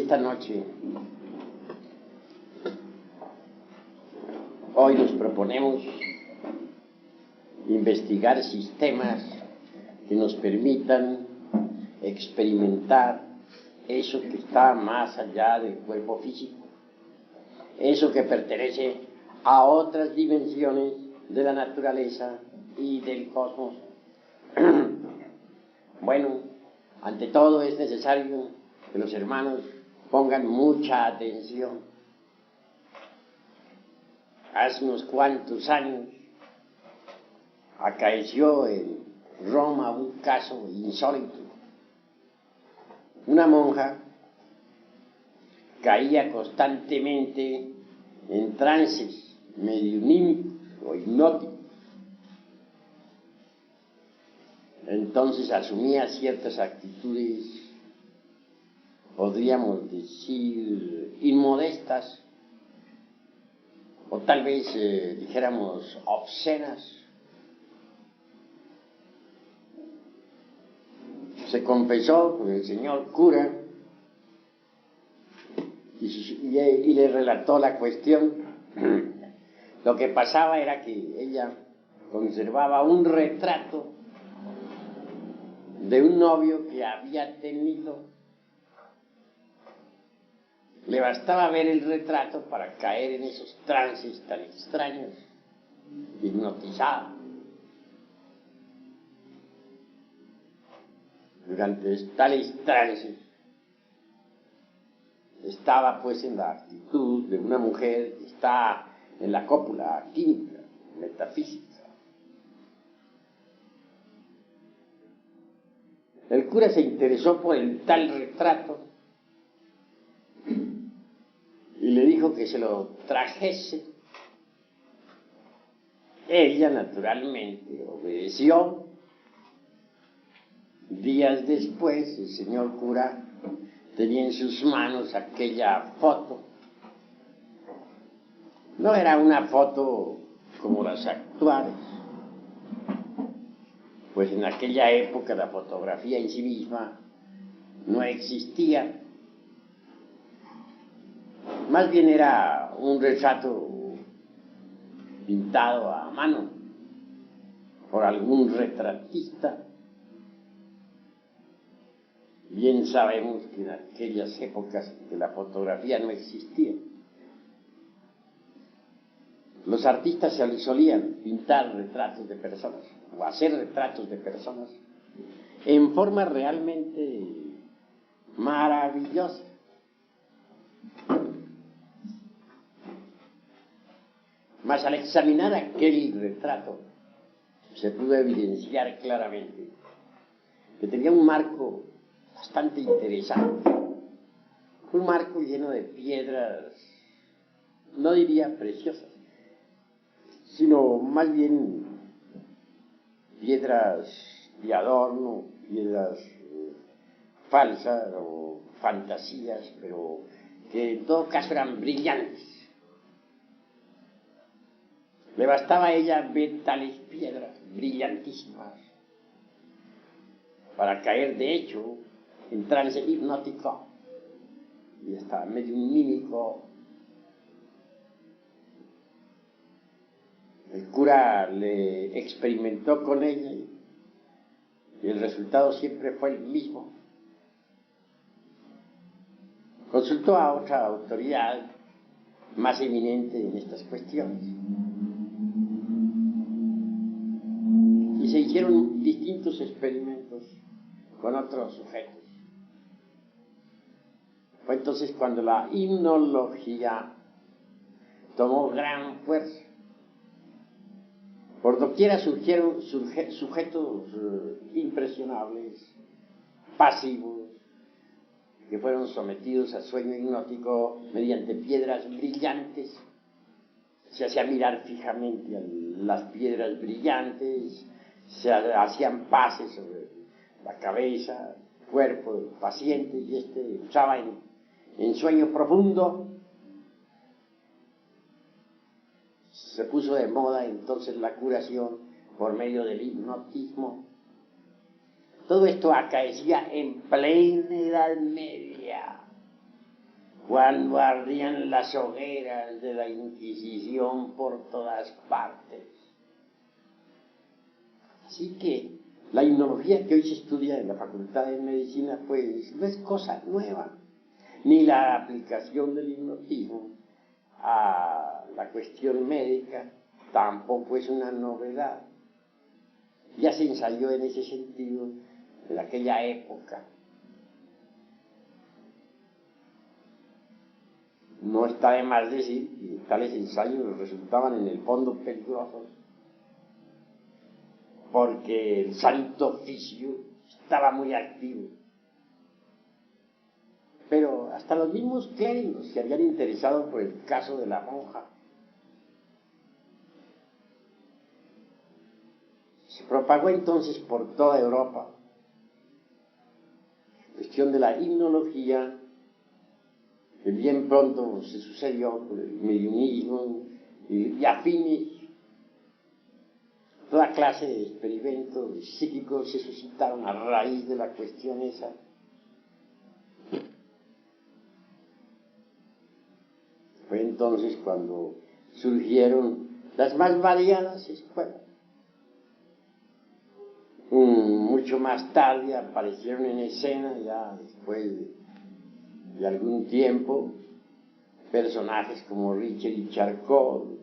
esta noche, hoy nos proponemos investigar sistemas que nos permitan experimentar eso que está más allá del cuerpo físico, eso que pertenece a otras dimensiones de la naturaleza y del cosmos. Bueno, ante todo es necesario que los hermanos pongan mucha atención. Hace unos cuantos años acaeció en Roma un caso insólito. Una monja caía constantemente en trances mediunímicos o hipnóticos. Entonces asumía ciertas actitudes, podríamos decir, inmodestas, o tal vez dijéramos obscenas. Se confesó con el señor cura y le relató la cuestión. Lo que pasaba era que ella conservaba un retrato de un novio que había tenido. Le bastaba ver el retrato para caer en esos trances tan extraños, hipnotizada. Durante tales trances estaba pues en la actitud de una mujer que está en la cópula química, metafísica. El cura se interesó por el tal retrato y le dijo que se lo trajese. Ella naturalmente obedeció. Días después el señor cura tenía en sus manos aquella foto. No era una foto como las actuales, pues en aquella época la fotografía en sí misma no existía. Más bien era un retrato pintado a mano por algún retratista. Bien sabemos que en aquellas épocas que la fotografía no existía, los artistas se solían pintar retratos de personas o hacer retratos de personas en forma realmente maravillosa. Mas al examinar aquel retrato se pudo evidenciar claramente que tenía un marco bastante interesante, un marco lleno de piedras, no diría preciosas, sino más bien piedras de adorno, piedras falsas o fantasías, pero que en todo caso eran brillantes. Le bastaba a ella ver tales piedras brillantísimas para caer de hecho en trance hipnótico y hasta medio mímico. El cura le experimentó con ella y el resultado siempre fue el mismo. Consultó a otra autoridad más eminente en estas cuestiones y se hicieron distintos experimentos con otros sujetos. Fue entonces cuando la hipnología tomó gran fuerza. Por doquiera surgieron sujetos impresionables, pasivos, que fueron sometidos a sueño hipnótico mediante piedras brillantes. Se hacía mirar fijamente a las piedras brillantes, se hacían pases sobre la cabeza, el cuerpo del paciente, y entraba en sueño profundo. Se puso de moda entonces la curación por medio del hipnotismo. Todo esto acaecía en plena Edad Media. cuando ardían las hogueras de la Inquisición por todas partes. Así que la hipnología que hoy se estudia en la Facultad de Medicina, pues no es cosa nueva, ni la aplicación del hipnotismo a la cuestión médica tampoco es una novedad. Ya se ensayó en ese sentido en aquella época. No está de más decir que tales ensayos resultaban en el fondo peligrosos, porque el santo oficio estaba muy activo. Pero hasta los mismos clérigos se habían interesado por el caso de la monja. Se propagó entonces por toda Europa la cuestión de la hipnología, que bien pronto se sucedió con el mediunismo y afines. Toda clase de experimentos psíquicos se suscitaron a raíz de la cuestión esa. Fue entonces cuando surgieron las más variadas escuelas. Mucho más tarde aparecieron en escena, ya después de algún tiempo, personajes como Richard Charcot,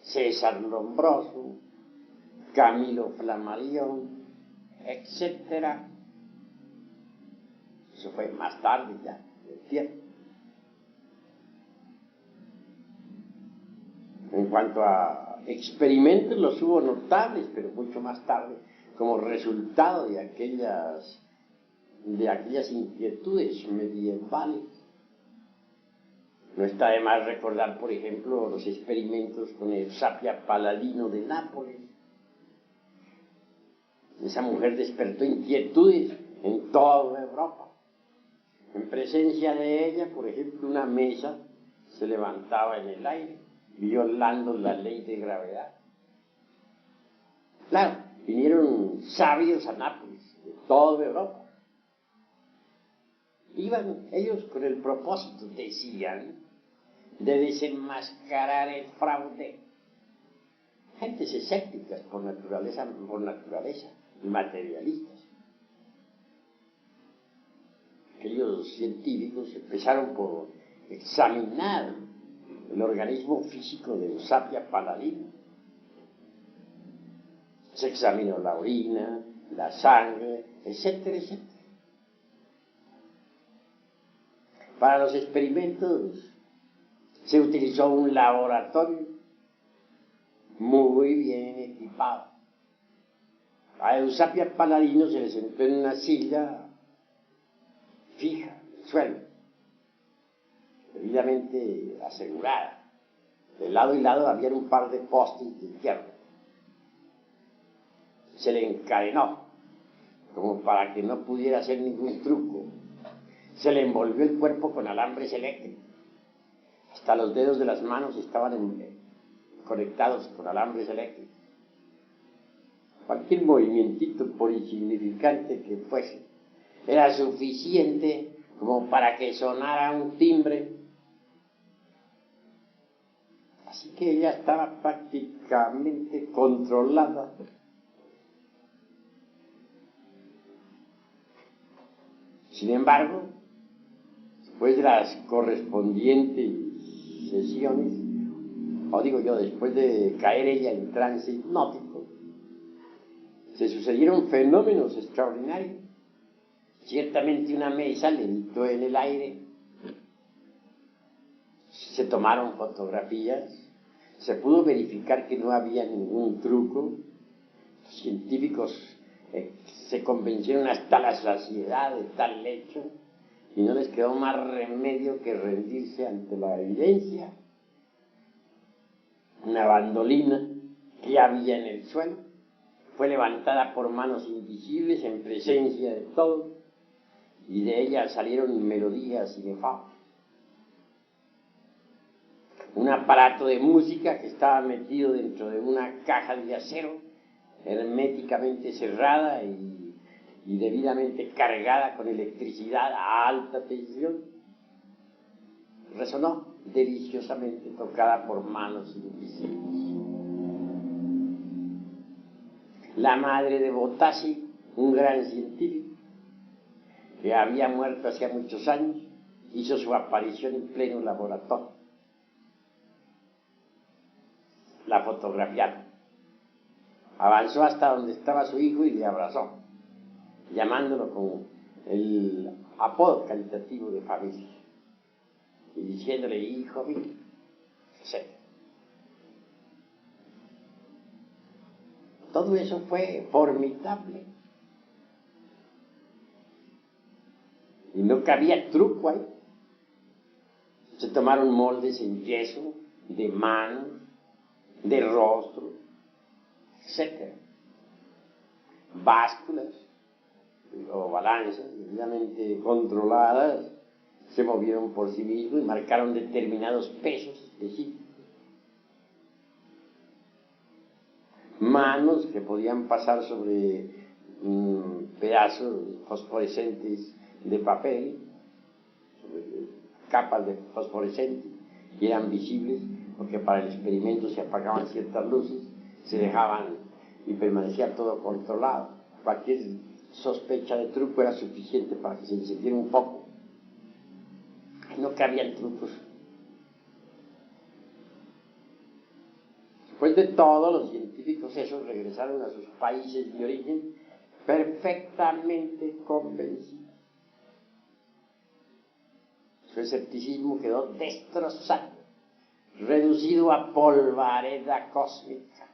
César Lombroso, Camilo Flammarion, etc. Eso fue más tarde ya, del tiempo. En cuanto a experimentos, los hubo notables, pero mucho más tarde, como resultado de aquellas inquietudes medievales. No está de más recordar, por ejemplo, los experimentos con Eusapia Paladino de Nápoles. Esa mujer despertó inquietudes en toda Europa. En presencia de ella, por ejemplo, una mesa se levantaba en el aire, violando la ley de gravedad. Claro, vinieron sabios a Nápoles, de toda Europa. Iban ellos con el propósito, decían, de desenmascarar el fraude. Gentes escépticas por naturaleza y materialistas. Aquellos científicos empezaron por examinar el organismo físico de Eusapia Paladino. Se examinó la orina, la sangre, etcétera, etcétera. Para los experimentos se utilizó un laboratorio muy bien equipado. A Eusapia Paladino se le sentó en una silla fija, en el suelo, debidamente asegurada. De lado y lado había un par de postes de hierro. Se le encadenó, como para que no pudiera hacer ningún truco. Se le envolvió el cuerpo con alambres eléctricos. Hasta los dedos de las manos estaban conectados con alambres eléctricos. Cualquier movimientito, por insignificante que fuese, era suficiente como para que sonara un timbre. Así que ella estaba prácticamente controlada. Sin embargo, después de las correspondientes sesiones, o digo yo, después de caer ella en trance hipnótico, se sucedieron fenómenos extraordinarios. Ciertamente una mesa levitó en el aire, se tomaron fotografías, se pudo verificar que no había ningún truco. Los científicos se convencieron hasta la saciedad de tal hecho y no les quedó más remedio que rendirse ante la evidencia. Una bandolina que había en el suelo fue levantada por manos invisibles en presencia de todos, y de ella salieron melodías inefable. Un aparato de música que estaba metido dentro de una caja de acero, herméticamente cerrada y debidamente cargada con electricidad a alta tensión. resonó deliciosamente, tocada por manos invisibles. La madre de Botassi, un gran científico, que había muerto hacía muchos años, hizo su aparición en pleno laboratorio. La fotografiaron. Avanzó hasta donde estaba su hijo y le abrazó, llamándolo con el apodo calitativo de familia y diciéndole hijo mío, etc. Todo eso fue formidable y no cabía truco ahí. Se tomaron moldes en yeso, de manos, de rostro, etc. Básculas o balanzas debidamente controladas se movieron por sí mismos y marcaron determinados pesos específicos. Manos que podían pasar sobre pedazos fosforescentes de papel, sobre capas de fosforescente, y eran visibles porque para el experimento se apagaban ciertas luces, se dejaban y permanecía todo controlado. Cualquier sospecha de truco era suficiente para que se encendiera un poco. No cabían trucos. Después de todo, los científicos esos regresaron a sus países de origen perfectamente convencidos. Su escepticismo quedó destrozado, reducido a polvareda cósmica.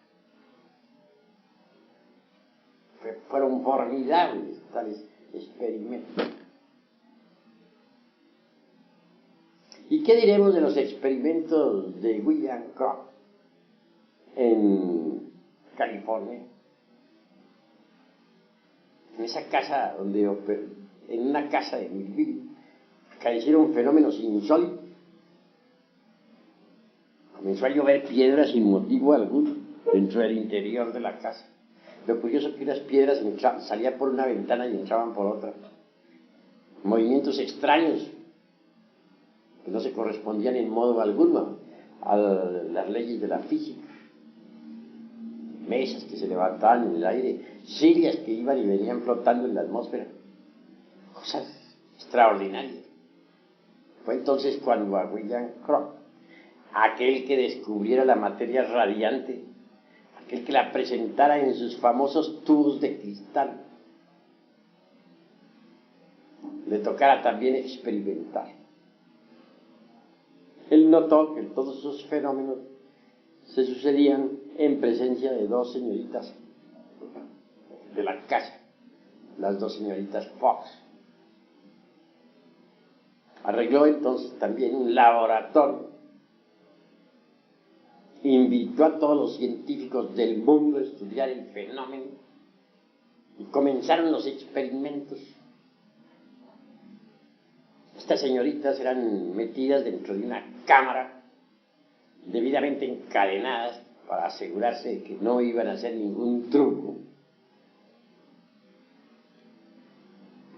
Fueron formidables tales experimentos. ¿Y qué diremos de los experimentos de William Kroc en California? En esa casa en una casa de Millville, cayeron fenómenos insólitos. Comenzó a llover piedras sin motivo alguno dentro del interior de la casa. Lo curioso es que unas piedras salían por una ventana y entraban por otra. Movimientos extraños que no se correspondían en modo alguno a las leyes de la física. Mesas que se levantaban en el aire, sillas que iban y venían flotando en la atmósfera. Cosas extraordinarias. Fue entonces cuando a William Kroc, aquel que descubriera la materia radiante, aquel que la presentara en sus famosos tubos de cristal, le tocara también experimentar. Él notó que todos esos fenómenos se sucedían en presencia de dos señoritas de la casa, las dos señoritas Fox. Arregló entonces también un laboratorio. Invitó a todos los científicos del mundo a estudiar el fenómeno y comenzaron los experimentos. Estas señoritas eran metidas dentro de una cámara debidamente encadenadas para asegurarse de que no iban a hacer ningún truco.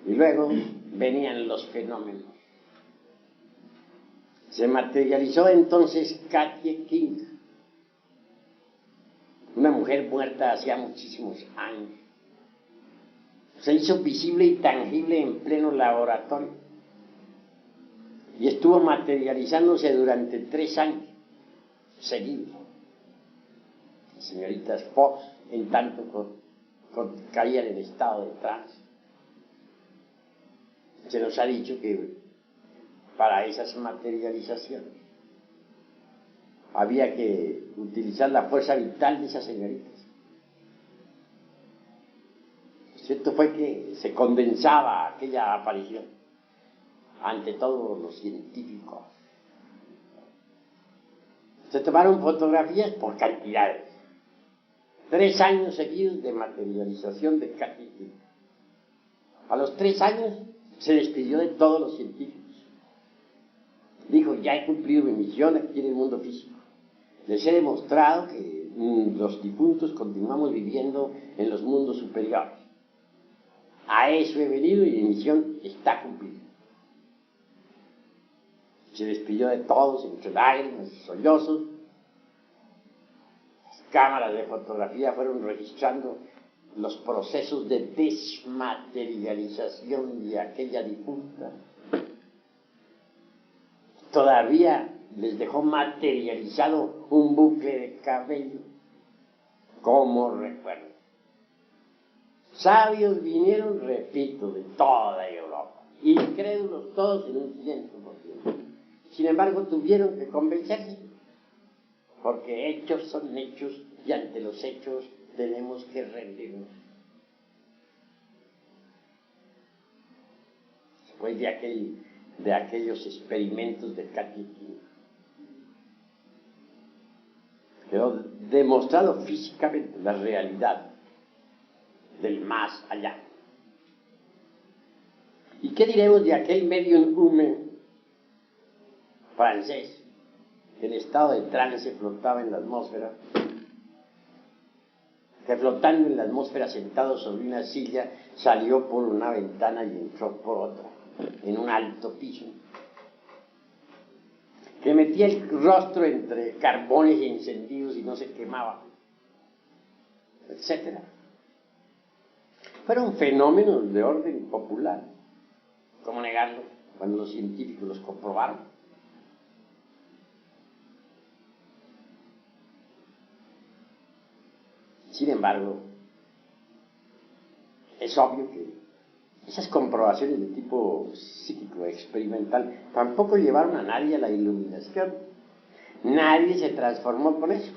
Y luego venían los fenómenos. Se materializó entonces Katie King, una mujer muerta hacía muchísimos años. Se hizo visible y tangible en pleno laboratorio y estuvo materializándose durante 3 años seguidos. Las señoritas Fox, en tanto caían en estado de trance. Se nos ha dicho que para esas materializaciones había que utilizar la fuerza vital de esas señoritas. Lo cierto fue que se condensaba aquella aparición ante todos los científicos. Se tomaron fotografías por cantidades. 3 años seguidos de materialización de Katie King. A los 3 años se despidió de todos los científicos. Dijo, ya he cumplido mi misión aquí en el mundo físico. Les he demostrado que los difuntos continuamos viviendo en los mundos superiores. A eso he venido y mi misión está cumplida. Se despidió de todos, entre lágrimas y sollozos. Las cámaras de fotografía fueron registrando los procesos de desmaterialización de aquella difunta. Todavía les dejó materializado un bucle de cabello como recuerdo. Sabios vinieron, repito, de toda Europa, incrédulos todos en un 100%. Sin embargo, tuvieron que convencerse, porque hechos son hechos y ante los hechos tenemos que rendirnos. Después de aquellos experimentos de Katy-King, quedó demostrado físicamente la realidad del más allá. ¿Y qué diremos de aquel medium humen francés que en estado de trance flotaba en la atmósfera, que flotando en la atmósfera sentado sobre una silla salió por una ventana y entró por otra en un alto piso, que metía el rostro entre carbones encendidos y no se quemaba, etcétera? Fueron fenómenos de orden popular. ¿Cómo negarlo cuando los científicos los comprobaron? Sin embargo, es obvio que esas comprobaciones de tipo psíquico experimental tampoco llevaron a nadie a la iluminación. Nadie se transformó con eso.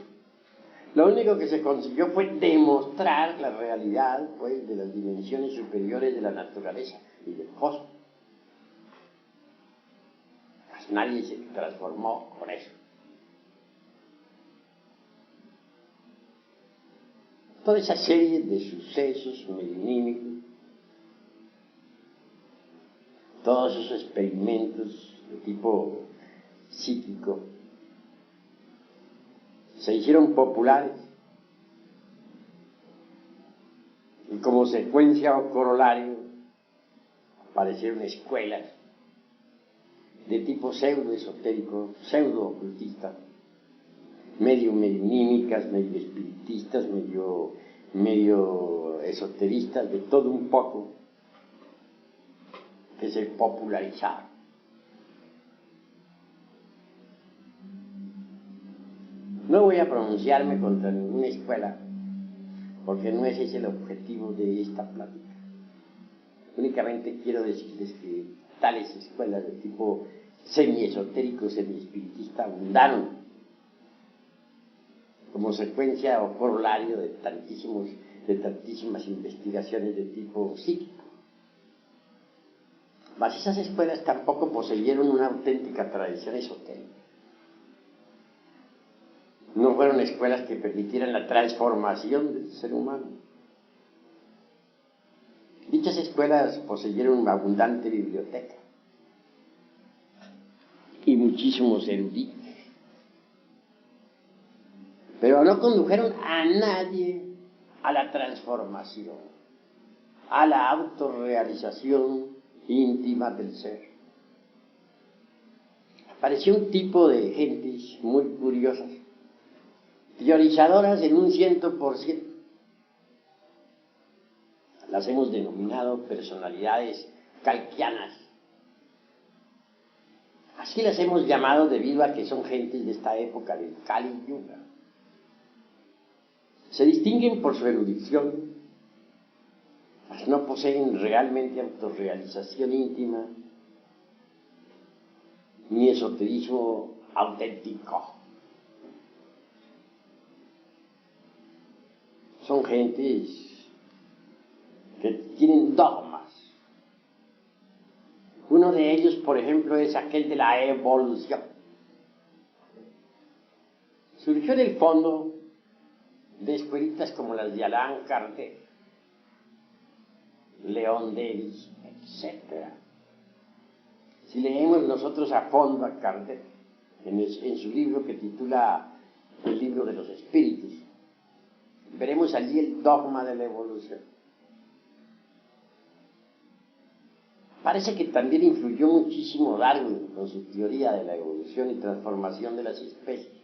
Lo único que se consiguió fue demostrar la realidad, pues, de las dimensiones superiores de la naturaleza y del cosmos. Pues nadie se transformó con eso. Toda esa serie de sucesos mediunímicos, todos esos experimentos de tipo psíquico, se hicieron populares y como secuencia o corolario aparecieron escuelas de tipo pseudo-esotérico, pseudo-ocultista, medio mediunímicas, medio espiritistas, medio esoteristas, de todo un poco, que se popularizaron. No voy a pronunciarme contra ninguna escuela, porque no ese es el objetivo de esta plática. Únicamente quiero decirles que tales escuelas de tipo semi-esotérico, semi-espiritista abundaron como secuencia o corolario de tantísimas investigaciones de tipo psíquico. Mas esas escuelas tampoco poseyeron una auténtica tradición esotérica. No fueron escuelas que permitieran la transformación del ser humano. Dichas escuelas poseyeron una abundante biblioteca y muchísimos eruditos, pero no condujeron a nadie a la transformación, a la autorrealización íntima del ser. Apareció un tipo de gentes muy curiosas, teorizadoras en un 100%. Las hemos denominado personalidades kalkianas. Así las hemos llamado debido a que son gentes de esta época del Kali Yuga. Se distinguen por su erudición, mas no poseen realmente autorrealización íntima ni esoterismo auténtico. Son gentes que tienen dogmas. Uno de ellos, por ejemplo, es aquel de la evolución. Surgió en el fondo de escuelitas como las de Allan Kardec, Leon Denis, etc. Si leemos nosotros a fondo a Kardec, en su libro que titula El libro de los espíritus, veremos allí el dogma de la evolución. Parece que también influyó muchísimo Darwin con su teoría de la evolución y transformación de las especies,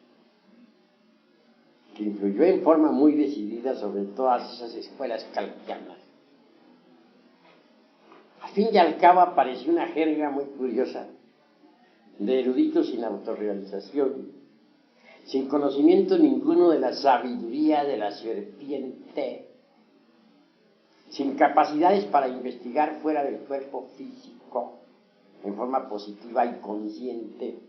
que influyó en forma muy decidida sobre todas esas escuelas kantianas. Al fin y al cabo apareció una jerga muy curiosa de eruditos sin autorrealización, sin conocimiento ninguno de la sabiduría de la serpiente, sin capacidades para investigar fuera del cuerpo físico, en forma positiva y consciente,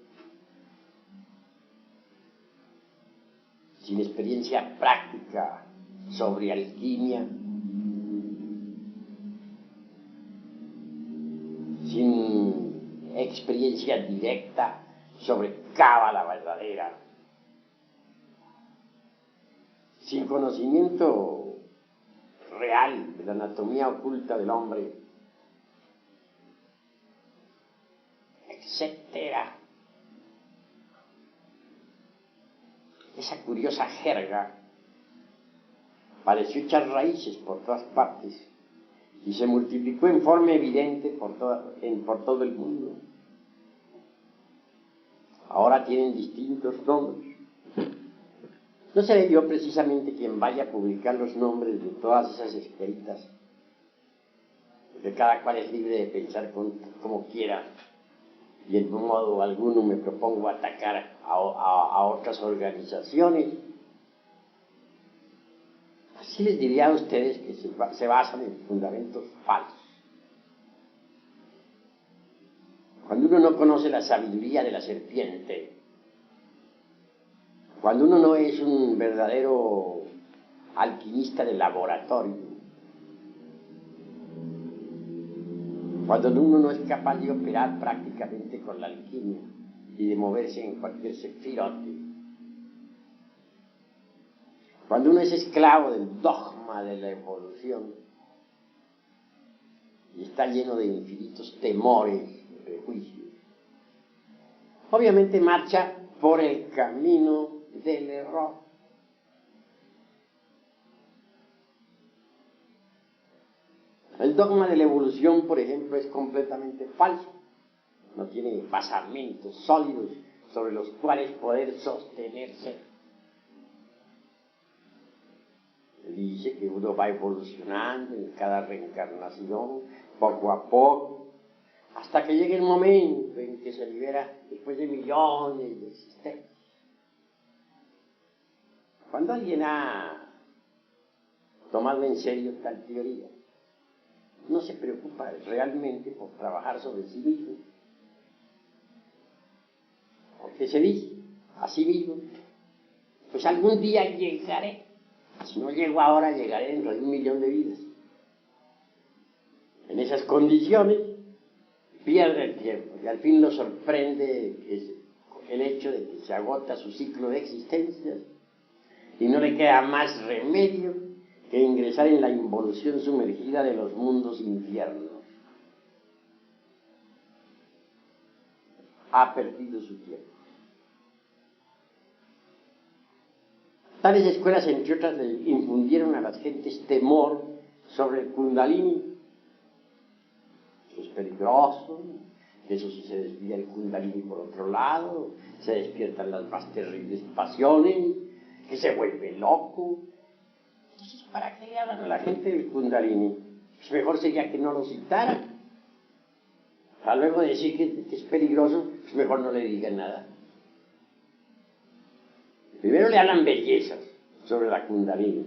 sin experiencia práctica sobre alquimia, sin experiencia directa sobre cábala verdadera, sin conocimiento real de la anatomía oculta del hombre, etcétera. Esa curiosa jerga pareció echar raíces por todas partes y se multiplicó en forma evidente por todo el mundo. Ahora tienen distintos nombres. No seré yo precisamente quien vaya a publicar los nombres de todas esas escritas, porque cada cual es libre de pensar como quiera, y en modo alguno me propongo atacar a otras organizaciones. Así les diría a ustedes que se basan en fundamentos falsos. Cuando uno no conoce la sabiduría de la serpiente, cuando uno no es un verdadero alquimista de laboratorio, cuando uno no es capaz de operar prácticamente con la alquimia y de moverse en cualquier sefirote, cuando uno es esclavo del dogma de la evolución y está lleno de infinitos temores y prejuicios, obviamente marcha por el camino del error. El dogma de la evolución, por ejemplo, es completamente falso. No tiene basamentos sólidos sobre los cuales poder sostenerse. Dice que uno va evolucionando en cada reencarnación, poco a poco, hasta que llegue el momento en que se libera después de millones de existencias. Cuando alguien ha tomado en serio tal teoría, no se preocupa realmente por trabajar sobre sí mismo, porque se dice a sí mismo, pues algún día llegaré, si no llego ahora llegaré dentro de 1.000.000 de vidas. En esas condiciones pierde el tiempo y al fin lo sorprende el hecho de que se agota su ciclo de existencia y no le queda más remedio que ingresar en la involución sumergida de los mundos infiernos. Ha perdido su tiempo. Tales escuelas, entre otras, le infundieron a las gentes temor sobre el Kundalini. Eso es peligroso, eso si se desvía el Kundalini por otro lado, se despiertan las más terribles pasiones, que se vuelve loco. Entonces, ¿para qué le hablan a la gente del Kundalini? Pues mejor sería que no lo citara. Para luego decir que es peligroso, pues mejor no le digan nada. Primero le hablan bellezas sobre la Kundalini,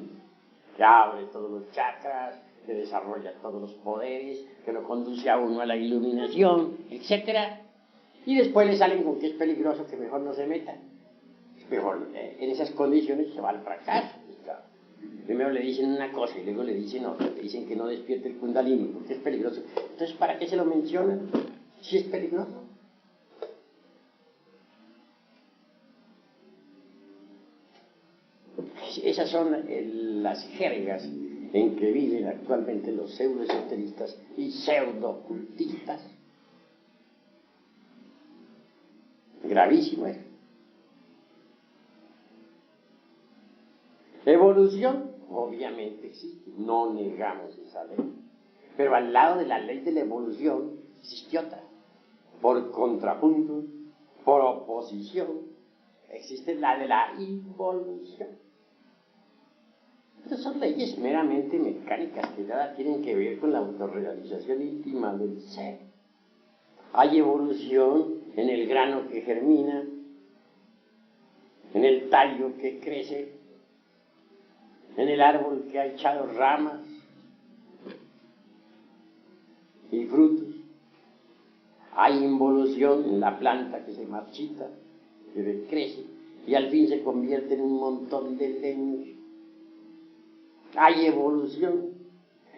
que abre todos los chakras, que desarrolla todos los poderes, que lo conduce a uno a la iluminación, etc. Y después le salen con que es peligroso, que mejor no se metan. Mejor en esas condiciones se va al fracaso. Primero le dicen una cosa y luego le dicen otra, le dicen que no despierte el Kundalini porque es peligroso. Entonces, ¿para qué se lo mencionan si es peligroso? Esas son las jergas en que viven actualmente los pseudo-esoteristas y pseudo-ocultistas. Gravísimo, ¿eh? Evolución, obviamente existe, no negamos esa ley. Pero al lado de la ley de la evolución existió otra. Por contrapunto, por oposición, existe la de la involución. Estas son leyes meramente mecánicas que nada tienen que ver con la autorrealización íntima del ser. Hay evolución en el grano que germina, en el tallo que crece, en el árbol que ha echado ramas y frutos. Hay involución en la planta que se marchita, que decrece y al fin se convierte en un montón de leños. Hay evolución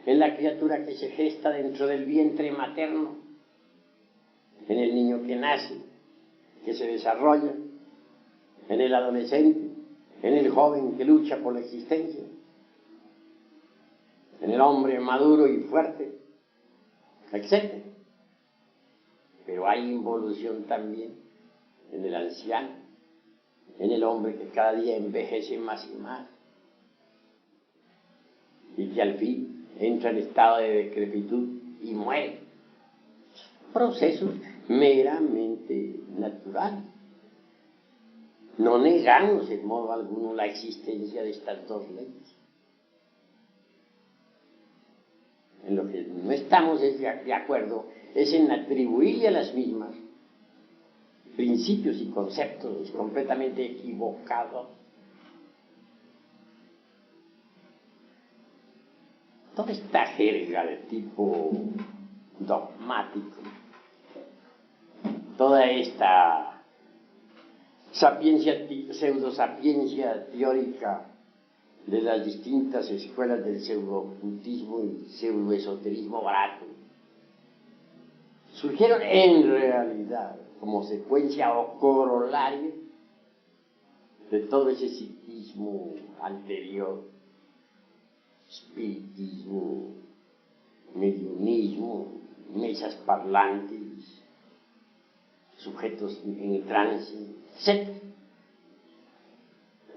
en la criatura que se gesta dentro del vientre materno, en el niño que nace, que se desarrolla, en el adolescente, en el joven que lucha por la existencia, en el hombre maduro y fuerte, etc. Pero hay involución también en el anciano, en el hombre que cada día envejece más y más, y que al fin entra en estado de decrepitud y muere. Procesos meramente naturales. No negamos en modo alguno la existencia de estas dos leyes. En lo que no estamos de acuerdo es en atribuirle a las mismas principios y conceptos completamente equivocados. Toda esta jerga de tipo dogmático, toda esta pseudosapiencia teórica de las distintas escuelas del pseudo-ocultismo y pseudo-esoterismo barato, surgieron en realidad como secuencia o corolario de todo ese psiquismo anterior, espiritismo, mediunismo, mesas parlantes, sujetos en trance, etc.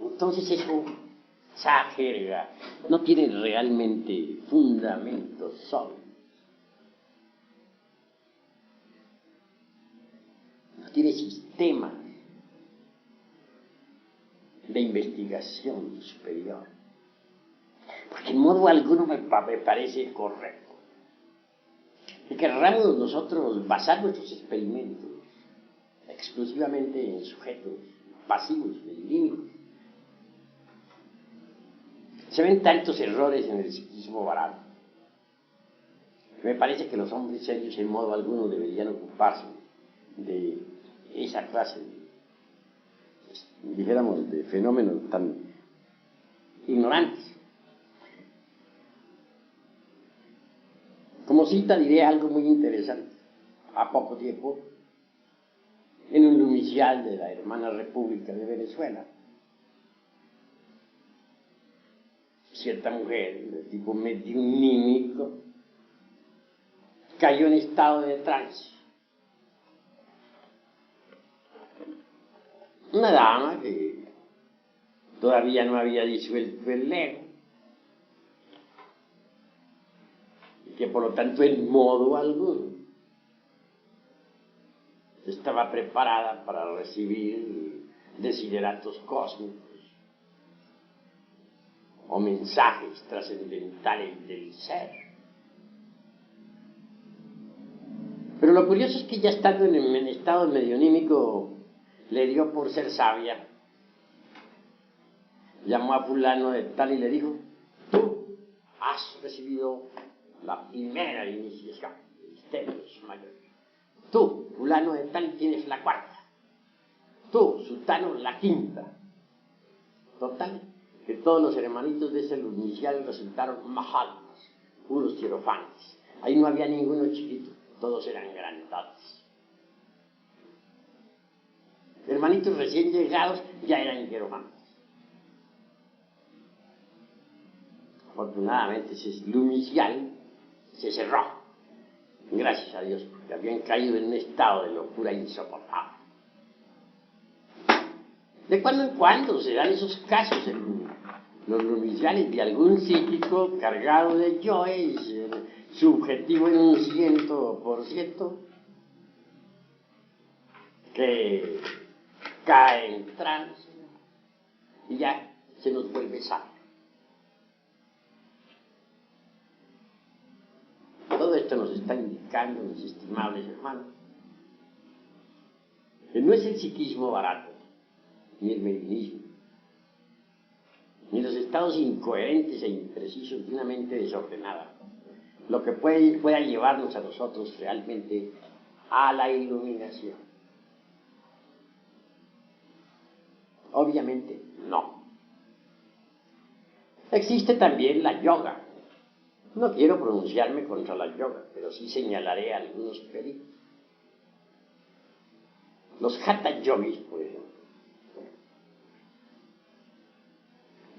Entonces esa jerga no tiene realmente fundamentos sólidos. No tiene sistemas de investigación superior. Porque en modo alguno me parece correcto que querramos nosotros basar nuestros experimentos exclusivamente en sujetos pasivos, mediunímicos. Se ven tantos errores en el psiquismo barato que me parece que los hombres serios en modo alguno deberían ocuparse de esa clase dijéramos, de fenómenos tan ignorantes. Como cita diré algo muy interesante. A poco tiempo, en un lumicial de la hermana República de Venezuela, cierta mujer de tipo mediunímico cayó en estado de trance. Una dama que todavía no había disuelto el ego, y que por lo tanto en modo alguno estaba preparada para recibir desideratos cósmicos o mensajes trascendentales del ser. Pero lo curioso es que ya estando en estado medionímico le dio por ser sabia. Llamó a fulano de tal y le dijo: tú has recibido la primera iniciación de misterios mayores. Tú, fulano de tal, tienes la cuarta. Tú, sultano, la quinta. Total, que todos los hermanitos de ese inicial resultaron mahatmas, puros hierofantes. Ahí no había ninguno chiquito, todos eran grandotes. Hermanitos recién llegados ya eran hierofantes. Afortunadamente ese lumicial se cerró, gracias a Dios, porque habían caído en un estado de locura insoportable. De cuando en cuando se dan esos casos en los lumiciales de algún psíquico cargado de yoes subjetivo en un 100%, que cae en trance y ya se nos vuelve sabio. Todo esto nos está indicando, mis estimables hermanos, que no es el psiquismo barato, ni el mediunismo, ni los estados incoherentes e imprecisos de una mente desordenada, lo que pueda llevarnos a nosotros realmente a la iluminación. Obviamente no. Existe también la yoga. No quiero pronunciarme contra la yoga, pero sí señalaré algunos peligros. Los hatha yogis, por ejemplo,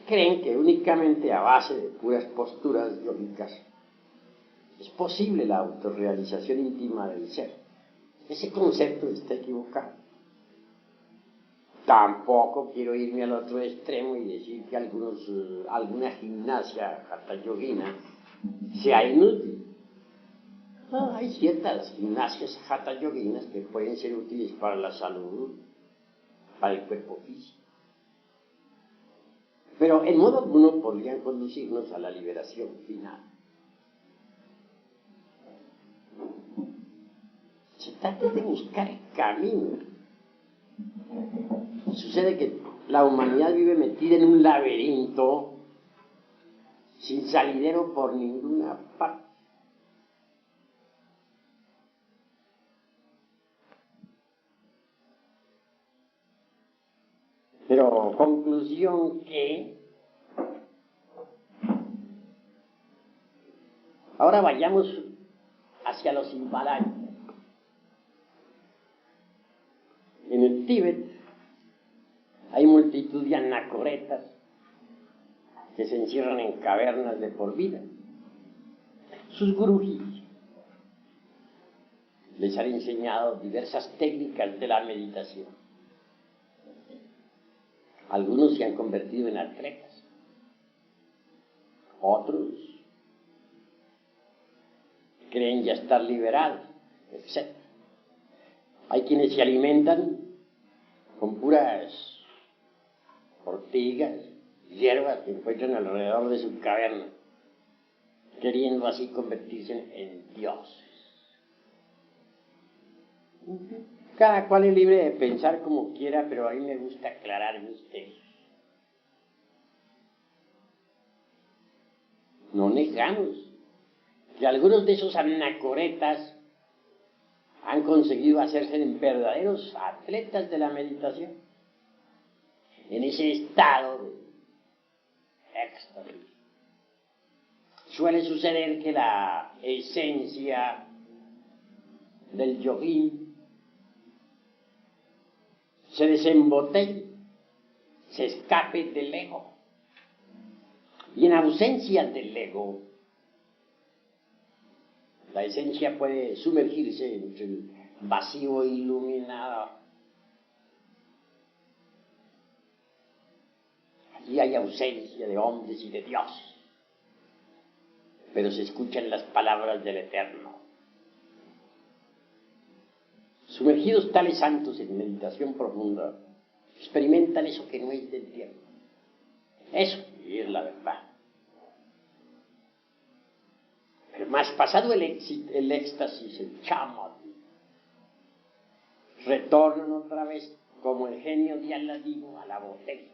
creen que únicamente a base de puras posturas yógicas es posible la autorrealización íntima del ser. Ese concepto está equivocado. Tampoco quiero irme al otro extremo y decir que alguna gimnasia hatha yogina sea inútil. No, hay ciertas gimnasias hatha yoginas que pueden ser útiles para la salud, para el cuerpo físico. Pero en modo alguno podrían conducirnos a la liberación final. Se trata de buscar el camino. Sucede que la humanidad vive metida en un laberinto sin salidero por ninguna parte. Pero conclusión que ahora vayamos hacia los Himalayas. En el Tíbet hay multitud de anacoretas que se encierran en cavernas de por vida. Sus gurús les han enseñado diversas técnicas de la meditación. Algunos se han convertido en atletas, otros creen ya estar liberados, etc. Hay quienes se alimentan con puras ortigas, hierbas que encuentran alrededor de su caverna, queriendo así convertirse en dioses. Cada cual es libre de pensar como quiera, pero a mí me gusta aclarar misterios. No negamos que algunos de esos anacoretas han conseguido hacerse verdaderos atletas de la meditación, en ese estado de éxtasis. Suele suceder que la esencia del yogín se desembotelle, se escape del ego. Y en ausencia del ego, la esencia puede sumergirse entre el vacío iluminado. Allí hay ausencia de hombres y de dioses, pero se escuchan las palabras del Eterno. Sumergidos tales santos en meditación profunda, experimentan eso que no es del tiempo. Eso es la verdad. Pero más pasado el éxtasis, el chamadhi, retornan otra vez como el genio de Aladino a la botella.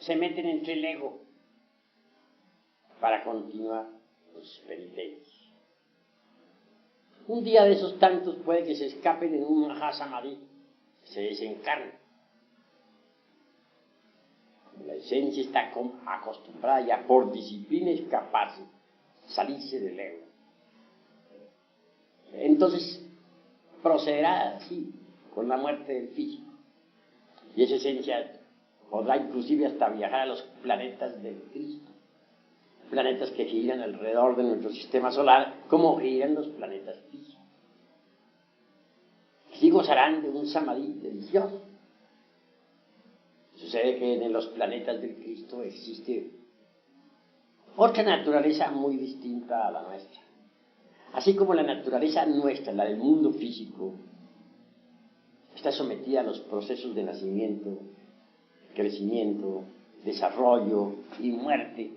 Se meten entre el ego para continuar los penitencias. Un día de esos tantos puede que se escapen en un mahasamadhi, se desencarnen. La esencia está acostumbrada ya por disciplina a escaparse, salirse del ego. Entonces procederá así con la muerte del físico. Y esa esencia podrá inclusive hasta viajar a los planetas del Cristo. Planetas que giran alrededor de nuestro sistema solar, como giran los planetas físicos. Sí gozarán de un samadhi delicioso. Sucede que en los planetas del Cristo existe otra naturaleza muy distinta a la nuestra. Así como la naturaleza nuestra, la del mundo físico, está sometida a los procesos de nacimiento, crecimiento, desarrollo y muerte.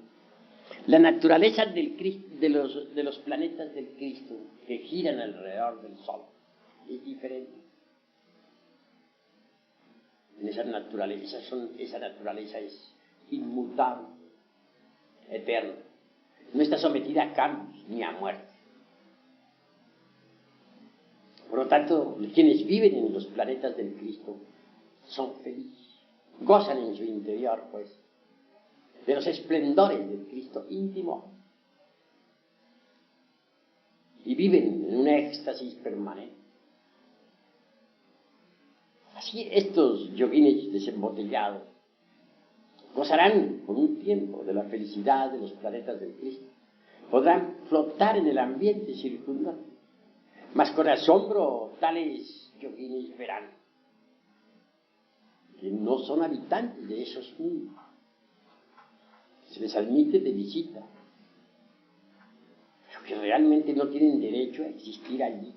La naturaleza de los planetas del Cristo que giran alrededor del Sol es diferente. Esa naturaleza es inmutable, eterna. No está sometida a cambios ni a muerte. Por lo tanto, quienes viven en los planetas del Cristo son felices, gozan en su interior, pues, de los esplendores del Cristo íntimo y viven en un éxtasis permanente. Así estos yoguines desembotellados gozarán por un tiempo de la felicidad de los planetas del Cristo. Podrán flotar en el ambiente circundante, mas con asombro tales yoguines verán que no son habitantes de esos mundos. Se les admite de visita, pero que realmente no tienen derecho a existir allí.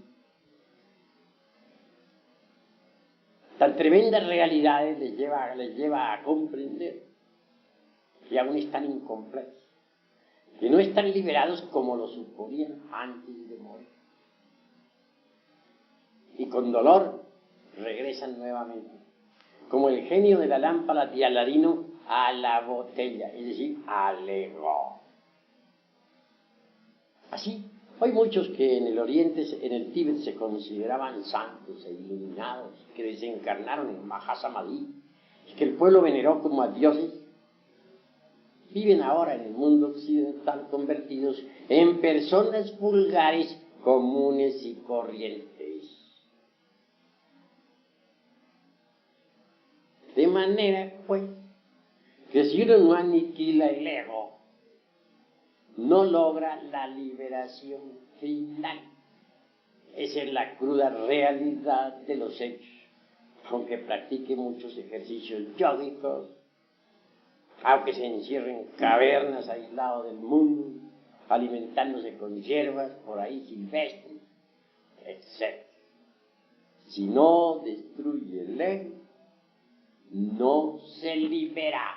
Tan tremendas realidades les lleva a comprender que aún están incompletos, que no están liberados como lo suponían antes de morir. Y con dolor regresan nuevamente, como el genio de la lámpara de Aladino a la botella, es decir, al ego. Así, hay muchos que en el Oriente, en el Tíbet, se consideraban santos e iluminados, que desencarnaron en Mahasamadhi, y que el pueblo veneró como a dioses, viven ahora en el mundo occidental convertidos en personas vulgares, comunes y corrientes. De manera, pues, que si uno no aniquila el ego, no logra la liberación final. Esa es la cruda realidad de los hechos. Aunque practique muchos ejercicios yógicos, aunque se encierre en cavernas aislado del mundo, alimentándose con hierbas por ahí silvestres, etc. Si no destruye el ego, no se libera.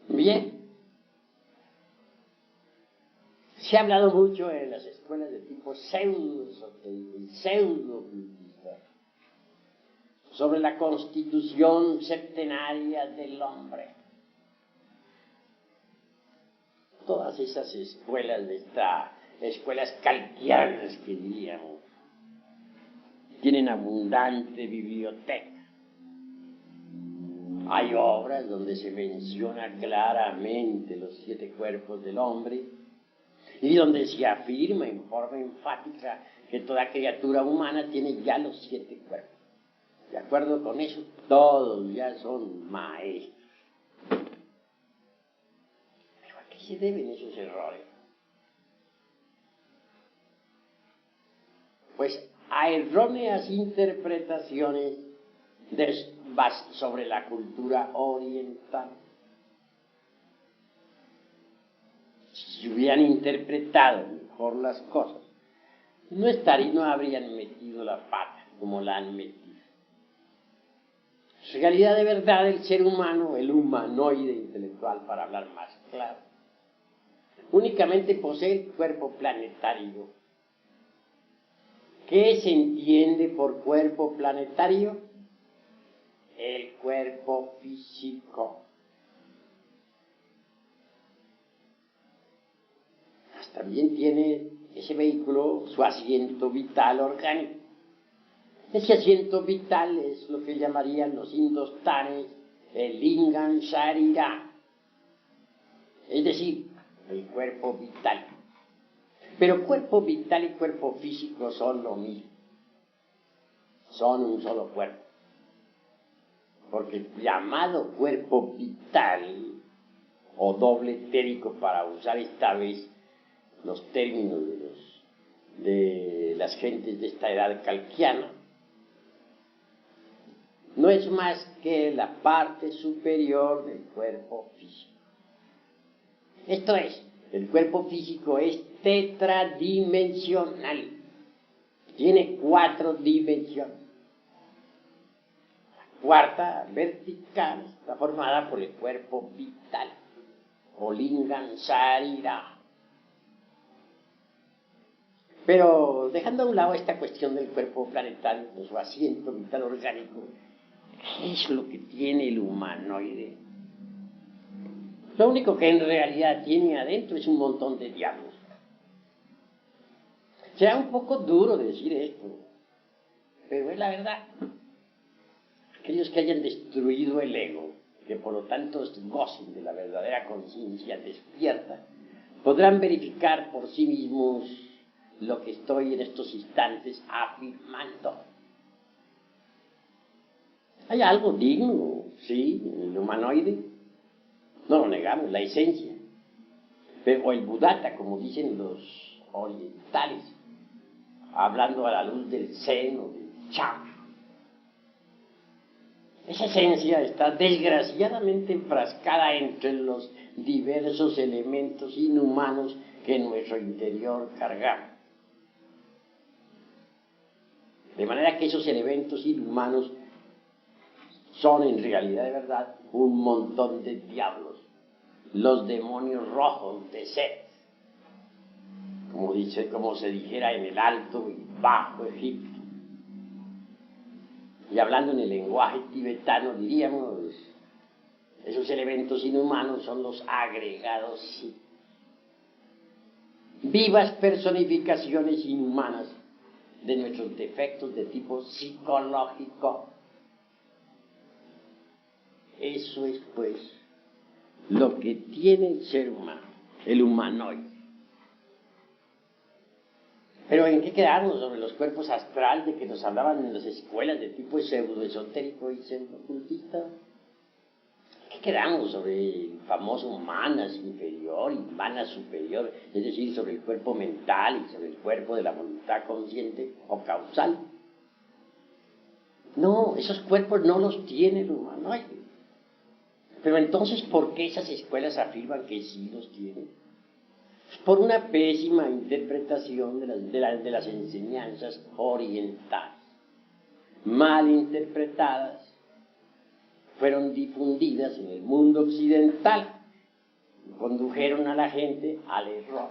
Bien, se ha hablado mucho en las escuelas de tipo pseudo-esotérico y pseudo-budista sobre la constitución septenaria del hombre. Todas esas escuelas escuelas kalkianas que diríamos, tienen abundante biblioteca. Hay obras donde se menciona claramente los 7 cuerpos del hombre y donde se afirma en forma enfática que toda criatura humana tiene ya los 7 cuerpos. De acuerdo con eso, todos ya son maestros. ¿Pero a qué se deben esos errores? Pues a erróneas interpretaciones sobre la cultura oriental. Si hubieran interpretado mejor las cosas, no habrían metido la pata como la han metido. En realidad, de verdad, el ser humano, el humanoide intelectual, para hablar más claro, únicamente posee el cuerpo planetario. ¿Qué se entiende por cuerpo planetario? El cuerpo físico. También tiene ese vehículo su asiento vital orgánico. Ese asiento vital es lo que llamarían los hindustanes el lingam sharira, es decir, el cuerpo vital. Pero cuerpo vital y cuerpo físico son lo mismo, son un solo cuerpo. Porque el llamado cuerpo vital o doble etérico, para usar esta vez los términos de las gentes de esta edad kalkiana, no es más que la parte superior del cuerpo físico. Esto es, el cuerpo físico es tetradimensional, tiene 4 dimensiones. La cuarta, vertical, está formada por el cuerpo vital, o lingam sarira. Pero dejando a un lado esta cuestión del cuerpo planetario, de su asiento vital orgánico, ¿qué es lo que tiene el humanoide? Lo único que en realidad tiene adentro es un montón de diablos. Será un poco duro decir esto, pero es la verdad. Aquellos que hayan destruido el ego, que por lo tanto gocen de la verdadera conciencia despierta, podrán verificar por sí mismos lo que estoy en estos instantes afirmando. Hay algo digno, sí, en el humanoide, no lo negamos, la esencia, pero, o el buddhata, como dicen los orientales, hablando a la luz del zen o del chan. Esa esencia está desgraciadamente enfrascada entre los diversos elementos inhumanos que en nuestro interior cargamos. De manera que esos elementos inhumanos son en realidad de verdad un montón de diablos, los demonios rojos de Set, como se dijera en el Alto y Bajo Egipto. Y hablando en el lenguaje tibetano diríamos, esos elementos inhumanos son los agregados sí, vivas personificaciones inhumanas de nuestros defectos de tipo psicológico. Eso es, pues, lo que tiene el ser humano, el humanoide. Pero ¿en qué quedamos sobre los cuerpos astrales de que nos hablaban en las escuelas de tipo pseudoesotérico y pseudocultista? ¿Qué quedamos sobre el famoso manas inferior y manas superior? Es decir, sobre el cuerpo mental y sobre el cuerpo de la voluntad consciente o causal. No, esos cuerpos no los tiene el humanoide. Pero entonces, ¿por qué esas escuelas afirman que sí los tienen? Por una pésima interpretación de las enseñanzas orientales. Mal interpretadas, fueron difundidas en el mundo occidental y condujeron a la gente al error.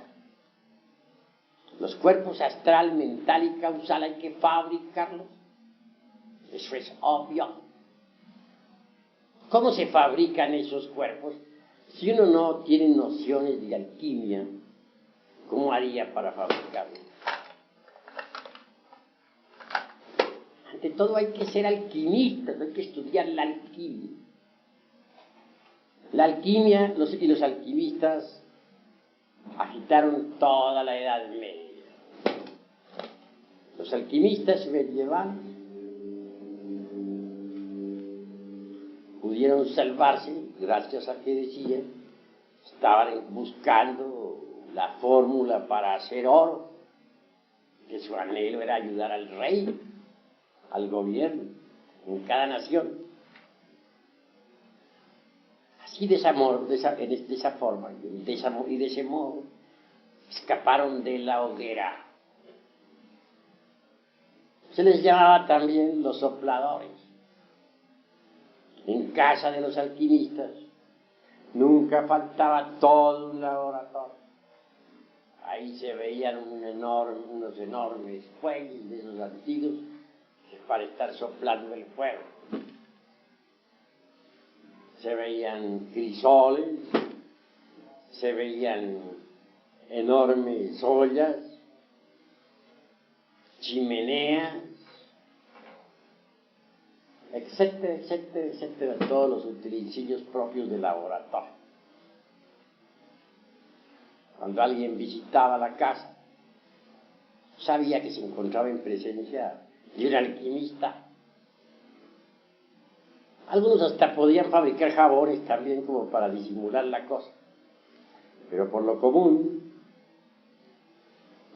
Los cuerpos astral, mental y causal hay que fabricarlos. Eso es obvio. ¿Cómo se fabrican esos cuerpos? Si uno no tiene nociones de alquimia, ¿cómo haría para fabricarlos? Ante todo hay que ser alquimistas, hay que estudiar la alquimia. La alquimia y los alquimistas agitaron toda la Edad Media. Los alquimistas medievales pudieron salvarse gracias a que decían estaban buscando la fórmula para hacer oro, que su anhelo era ayudar al rey, al gobierno, en cada nación. Así de esa forma y de ese modo escaparon de la hoguera. Se les llamaba también los sopladores. En casa de los alquimistas nunca faltaba todo un laboratorio. Ahí se veían unos enormes fuegos de esos antiguos para estar soplando el fuego. Se veían crisoles, se veían enormes ollas, chimeneas, etcétera, etcétera, etcétera, todos los utensilios propios del laboratorio. Cuando alguien visitaba la casa, sabía que se encontraba en presencia de un alquimista. Algunos hasta podían fabricar jabones también como para disimular la cosa. Pero por lo común,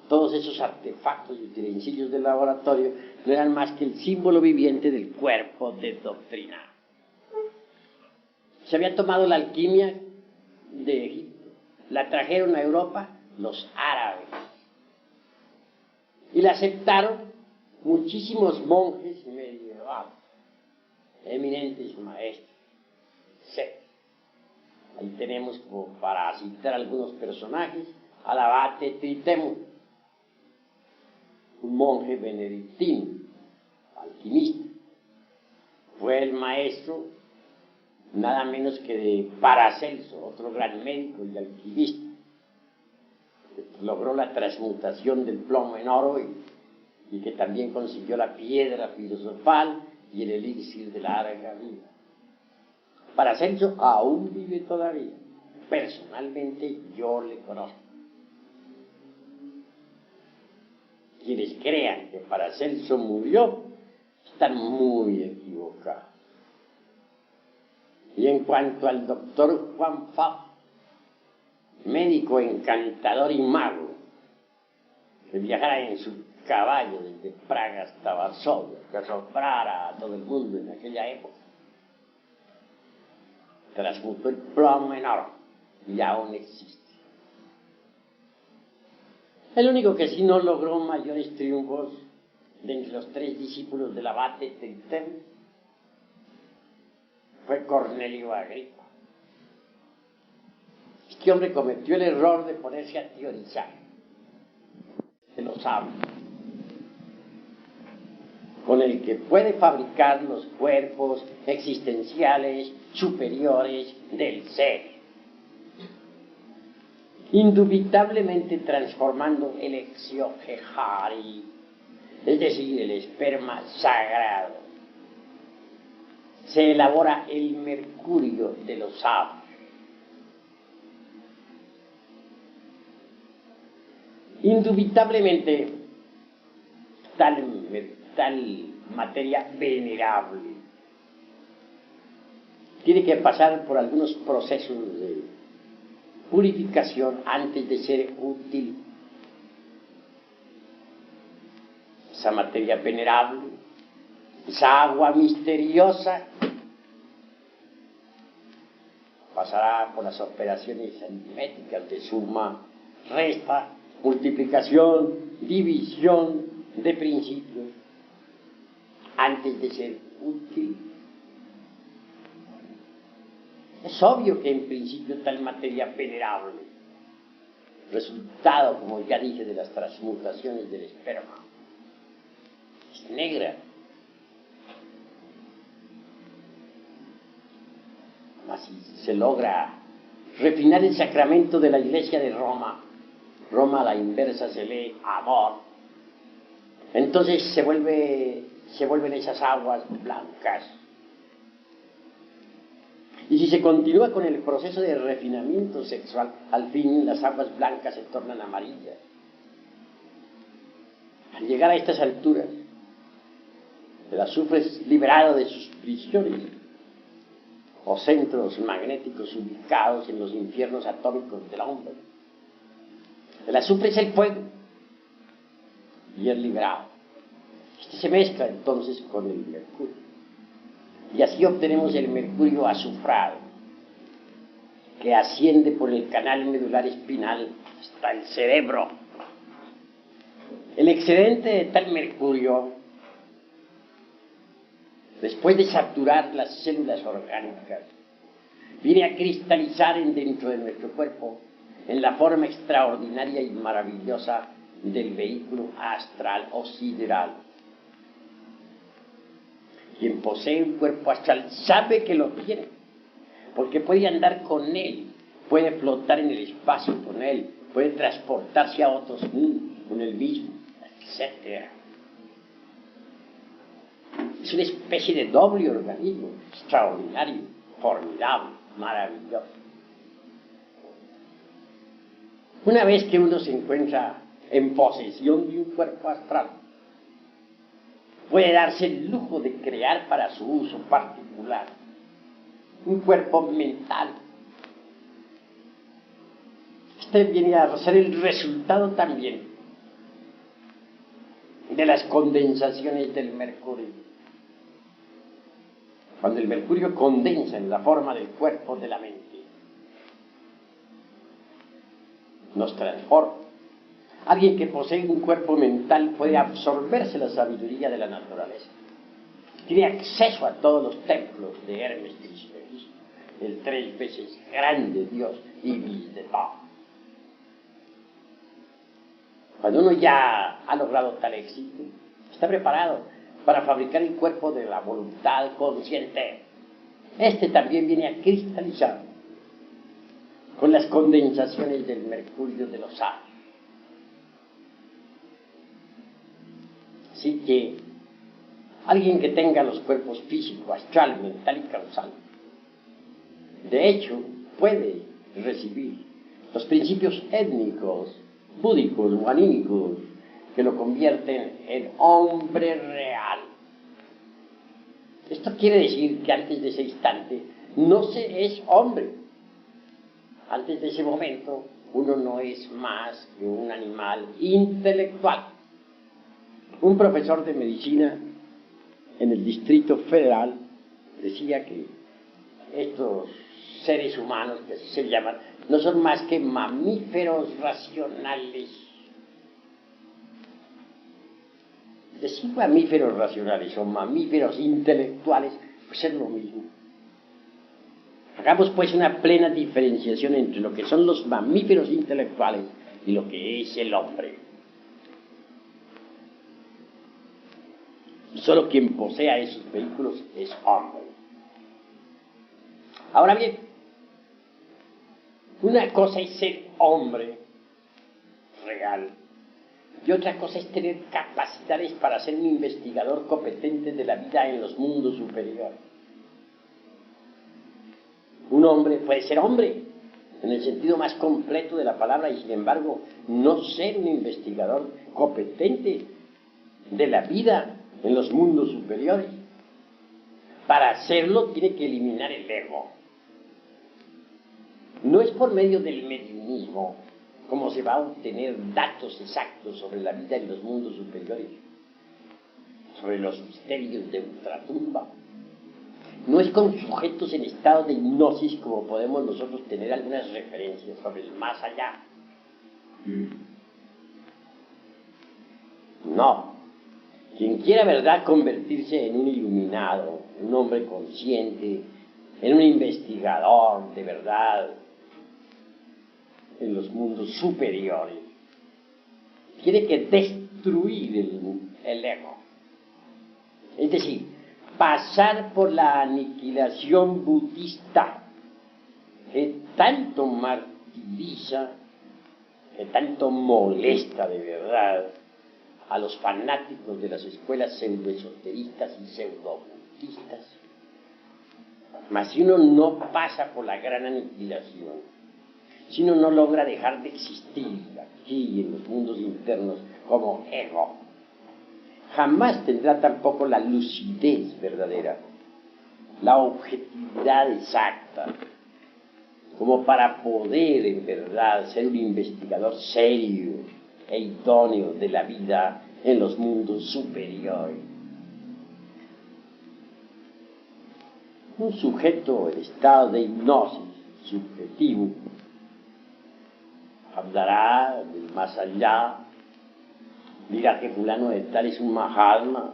todos esos artefactos y utensilios del laboratorio no eran más que el símbolo viviente del cuerpo de doctrina. Se había tomado la alquimia de Egipto, la trajeron a Europa los árabes y la aceptaron muchísimos monjes medievales, eminentes maestros. Sí. Ahí tenemos, como para citar algunos personajes, al abate Tritemo, un monje benedictino, alquimista. Fue el maestro nada menos que de Paracelso, otro gran médico y alquimista. Logró la transmutación del plomo en oro y que también consiguió la piedra filosofal y el elixir de larga vida. Paracelso aún vive todavía. Personalmente yo le conozco. Quienes crean que Paracelso murió están muy equivocados. Y en cuanto al doctor Juan Fabio, médico encantador y mago, que viajara en su caballo desde Praga hasta Varsovia, que asombrara a todo el mundo en aquella época, transmutó el plomo en oro y aún existe. El único que sí no logró mayores triunfos de entre los 3 discípulos del abate Tritemo fue Cornelio Agripa. Este hombre cometió el error de ponerse a teorizar de los sabios, con el que puede fabricar los cuerpos existenciales superiores del ser, indubitablemente transformando el exioquejari, es decir, el esperma sagrado. Se elabora el mercurio de los sabios. Indubitablemente, tal materia venerable tiene que pasar por algunos procesos de purificación antes de ser útil. Esa materia venerable, esa agua misteriosa, pasará por las operaciones aritméticas de suma, resta, multiplicación, división de principios antes de ser útil. Es obvio que en principio tal materia venerable, resultado, como ya dije, de las transmutaciones del esperma, es negra. Así se logra refinar el sacramento de la Iglesia de Roma. Roma a la inversa se lee amor. Entonces se vuelven esas aguas blancas. Y si se continúa con el proceso de refinamiento sexual, al fin las aguas blancas se tornan amarillas. Al llegar a estas alturas, el azufre es liberado de sus prisiones o centros magnéticos ubicados en los infiernos atómicos del hombre. El azufre es el fuego y es liberado. Este se mezcla entonces con el mercurio y así obtenemos el mercurio azufrado, que asciende por el canal medular espinal hasta el cerebro. El excedente de tal mercurio, después de saturar las células orgánicas, viene a cristalizar dentro de nuestro cuerpo en la forma extraordinaria y maravillosa del vehículo astral o sideral. Quien posee un cuerpo astral sabe que lo tiene, porque puede andar con él, puede flotar en el espacio con él, puede transportarse a otros mundos con él mismo, etc. Es una especie de doble organismo, extraordinario, formidable, maravilloso. Una vez que uno se encuentra en posesión de un cuerpo astral, puede darse el lujo de crear para su uso particular un cuerpo mental. Este viene a ser el resultado también de las condensaciones del mercurio. Cuando el mercurio condensa en la forma del cuerpo de la mente, nos transforma. Alguien que posee un cuerpo mental puede absorberse la sabiduría de la naturaleza. Tiene acceso a todos los templos de Hermes Trismegisto, el 3 veces grande Dios Ibis de todo. Cuando uno ya ha logrado tal éxito, está preparado para fabricar el cuerpo de la voluntad consciente. Este también viene a cristalizar con las condensaciones del mercurio de los años. Así que alguien que tenga los cuerpos físico, astral, mental y causal, de hecho, puede recibir los principios étnicos, búdicos o anímicos que lo convierten en hombre real. Esto quiere decir que antes de ese instante no se es hombre. Antes de ese momento uno no es más que un animal intelectual. Un profesor de medicina en el Distrito Federal decía que estos seres humanos, que así se llaman, no son más que mamíferos racionales. Decir mamíferos racionales o mamíferos intelectuales, pues es lo mismo. Hagamos pues una plena diferenciación entre lo que son los mamíferos intelectuales y lo que es el hombre. Solo quien posea esos vehículos es hombre. Ahora bien, una cosa es ser hombre real y otra cosa es tener capacidades para ser un investigador competente de la vida en los mundos superiores. Un hombre puede ser hombre en el sentido más completo de la palabra y sin embargo no ser un investigador competente de la vida en los mundos superiores. Para hacerlo tiene que eliminar el ego. No es por medio del mediumismo como se va a obtener datos exactos sobre la vida en los mundos superiores, sobre los misterios de ultratumba. No es con sujetos en estado de hipnosis como podemos nosotros tener algunas referencias sobre el más allá. No. Quien quiera, verdad, convertirse en un iluminado, un hombre consciente, en un investigador de verdad en los mundos superiores, tiene que destruir el ego. Es decir, pasar por la aniquilación budista que tanto martiriza, que tanto molesta de verdad a los fanáticos de las escuelas pseudoesoteristas y pseudobudistas. Mas si uno no pasa por la gran aniquilación, si uno no logra dejar de existir aquí en los mundos internos como ego, jamás tendrá tampoco la lucidez verdadera, la objetividad exacta, como para poder en verdad ser un investigador serio e idóneo de la vida en los mundos superiores. Un sujeto en estado de hipnosis subjetivo hablará del más allá, dirá que fulano de tal es un Mahatma,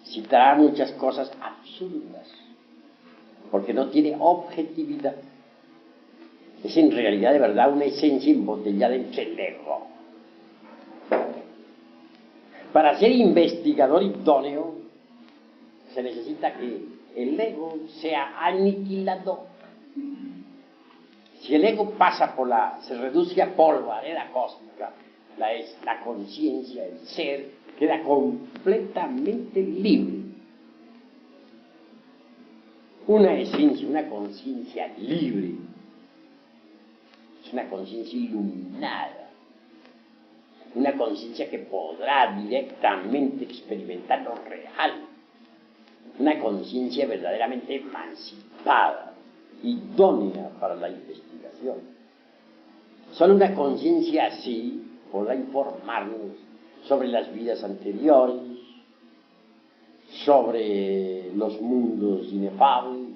citará muchas cosas absurdas, porque no tiene objetividad. Es en realidad de verdad una esencia embotellada entre el ego. Para ser investigador idóneo se necesita que el ego sea aniquilado. Si el ego pasa por se reduce a polvareda cósmica, la conciencia, el ser, queda completamente libre. Una esencia, una conciencia libre, es una conciencia iluminada, una conciencia que podrá directamente experimentar lo real, una conciencia verdaderamente emancipada, idónea para la investigación. Solo una conciencia así podrá informarnos sobre las vidas anteriores, sobre los mundos inefables,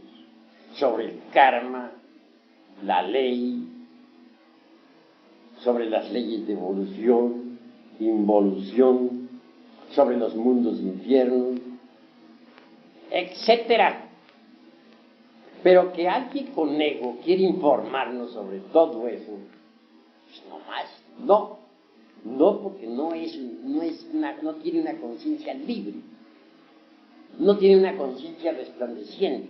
sobre el karma, la ley, sobre las leyes de evolución, involución, sobre los mundos infiernos, etcétera. Pero que alguien con ego quiere informarnos sobre todo eso, pues no más, no porque no tiene una conciencia libre, no tiene una conciencia resplandeciente,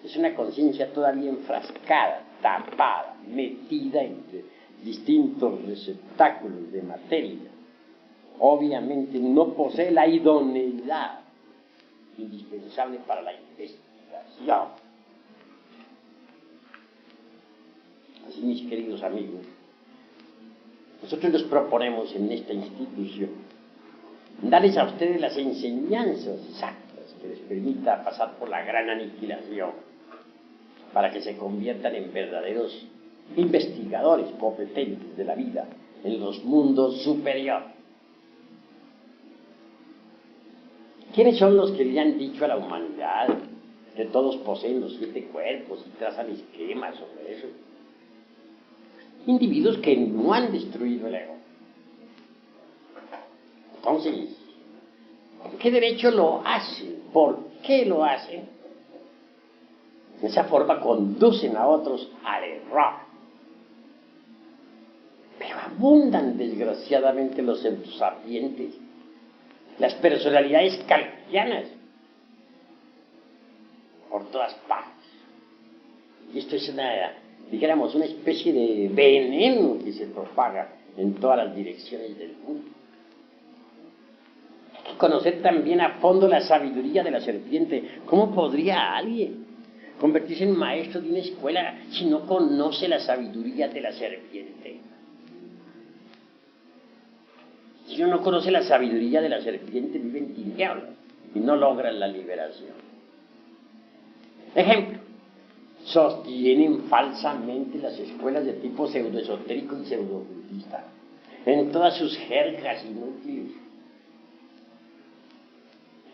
es una conciencia todavía enfrascada, tapada, metida entre distintos receptáculos de materia. Obviamente no posee la idoneidad indispensable para la investigación. Así, mis queridos amigos, nosotros nos proponemos en esta institución darles a ustedes las enseñanzas exactas que les permita pasar por la gran aniquilación para que se conviertan en verdaderos investigadores competentes de la vida en los mundos superiores. ¿Quiénes son los que le han dicho a la humanidad que todos poseen los 7 cuerpos y trazan esquemas sobre eso? Individuos que no han destruido el ego. Entonces, ¿con qué derecho lo hacen? ¿Por qué lo hacen? De esa forma conducen a otros al error. Pero abundan desgraciadamente los entusapientes, las personalidades kafkianas, por todas partes. Y esto es una especie de veneno que se propaga en todas las direcciones del mundo. Hay que conocer también a fondo la sabiduría de la serpiente. ¿Cómo podría alguien convertirse en maestro de una escuela si no conoce la sabiduría de la serpiente? Si uno no conoce la sabiduría de la serpiente, vive en tinieblas y no logra la liberación. Ejemplo, sostienen falsamente las escuelas de tipo pseudoesotérico y pseudo-ocultista en todas sus jergas inútiles,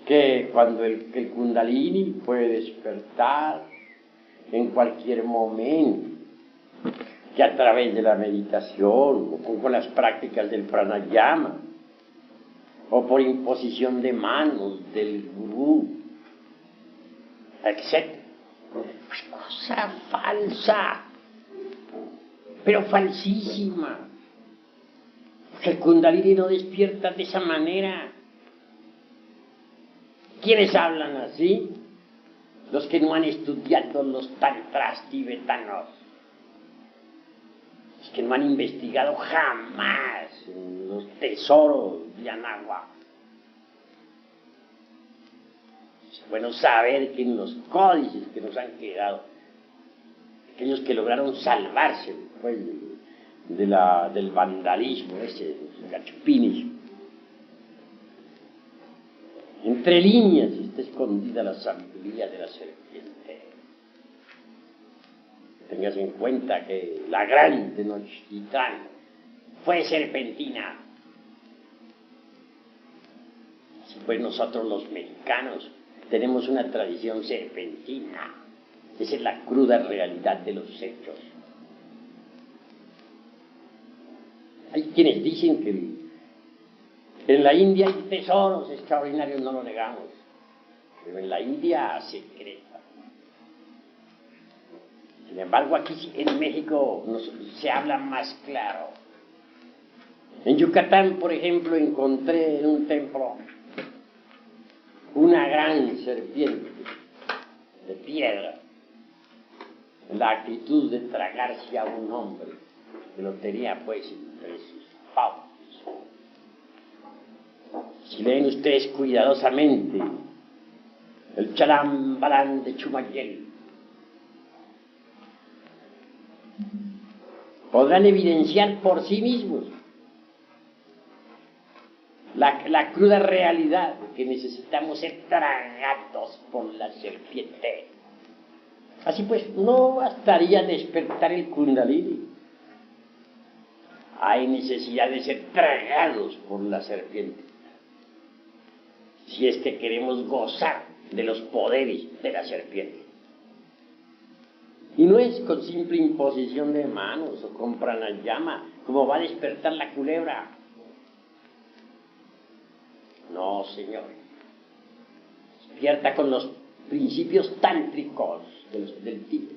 que cuando el kundalini puede despertar en cualquier momento, que a través de la meditación o con las prácticas del pranayama o por imposición de manos del gurú, etc. Pues cosa falsa, pero falsísima. El kundalini no despierta de esa manera. ¿Quiénes hablan así? Los que no han estudiado los tantras tibetanos, los que no han investigado jamás los tesoros de Anahuac. Es bueno saber que en los códices que nos han quedado, aquellos que lograron salvarse después del vandalismo ese, de los gachupines, entre líneas está escondida la sabiduría de la serpiente. Tengas en cuenta que la gran Tenochtitlán fue serpentina. Así pues nosotros los mexicanos tenemos una tradición serpentina. Esa es la cruda realidad de los hechos. Hay quienes dicen que en la India hay tesoros extraordinarios, no lo negamos, pero en la India secreta. Sin embargo, aquí en México se habla más claro. En Yucatán, por ejemplo, encontré en un templo una gran serpiente de piedra, en la actitud de tragarse a un hombre que lo tenía pues entre sus fauces. Si leen ustedes cuidadosamente el Chalam Balán de Chumayel, podrán evidenciar por sí mismos la cruda realidad de que necesitamos ser tragados por la serpiente. Así pues, no bastaría despertar el kundalini. hay necesidad de ser tragados por la serpiente, si es que queremos gozar de los poderes de la serpiente. Y no es con simple imposición de manos o con pranayama como va a despertar la culebra. No, señores. Despierta con los principios tántricos del Tíbet,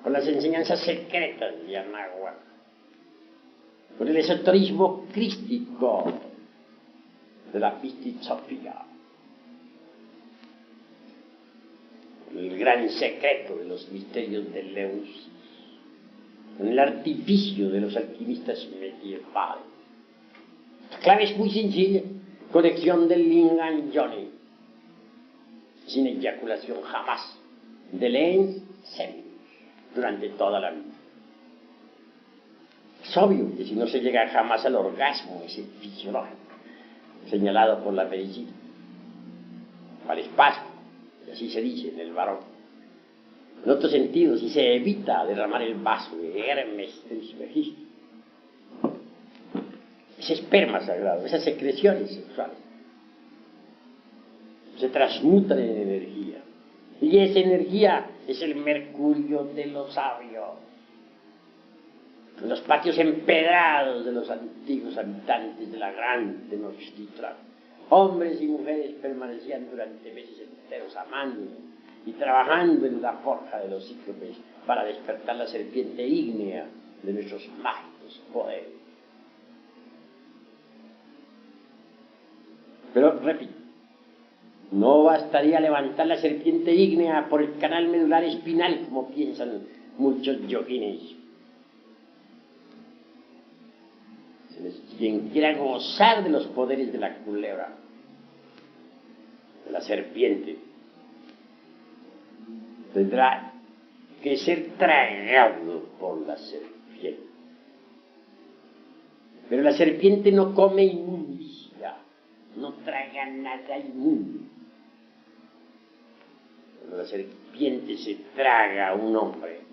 con las enseñanzas secretas de Anahuac, con el esoterismo crístico de la Pistisofía, el gran secreto de los misterios de Leusis, con el artificio de los alquimistas medievales. La clave es muy sencilla: conexión del Lingam Yoni, sin eyaculación jamás, del ens seminus, durante toda la vida. Es obvio que si no se llega jamás al orgasmo ese fisiológico señalado por la medicina, al espasmo, y así se dice en el varón, en otro sentido, si se evita derramar el vaso de Hermes Trismegisto, ese esperma sagrado, esas secreciones sexuales, se transmutan en energía. Y esa energía es el mercurio de los sabios. En los patios empedrados de los antiguos habitantes de la gran Tenochtitlan, hombres y mujeres permanecían durante meses enteros amando y trabajando en la forja de los cíclopes para despertar la serpiente ígnea de nuestros mágicos poderes. Pero, repito, no bastaría levantar la serpiente ígnea por el canal medular espinal, como piensan muchos yogines. Quien quiera gozar de los poderes de la culebra, de la serpiente, tendrá que ser tragado por la serpiente. Pero la serpiente no come inmundicia, no traga nada inmundo. Cuando la serpiente se traga a un hombre,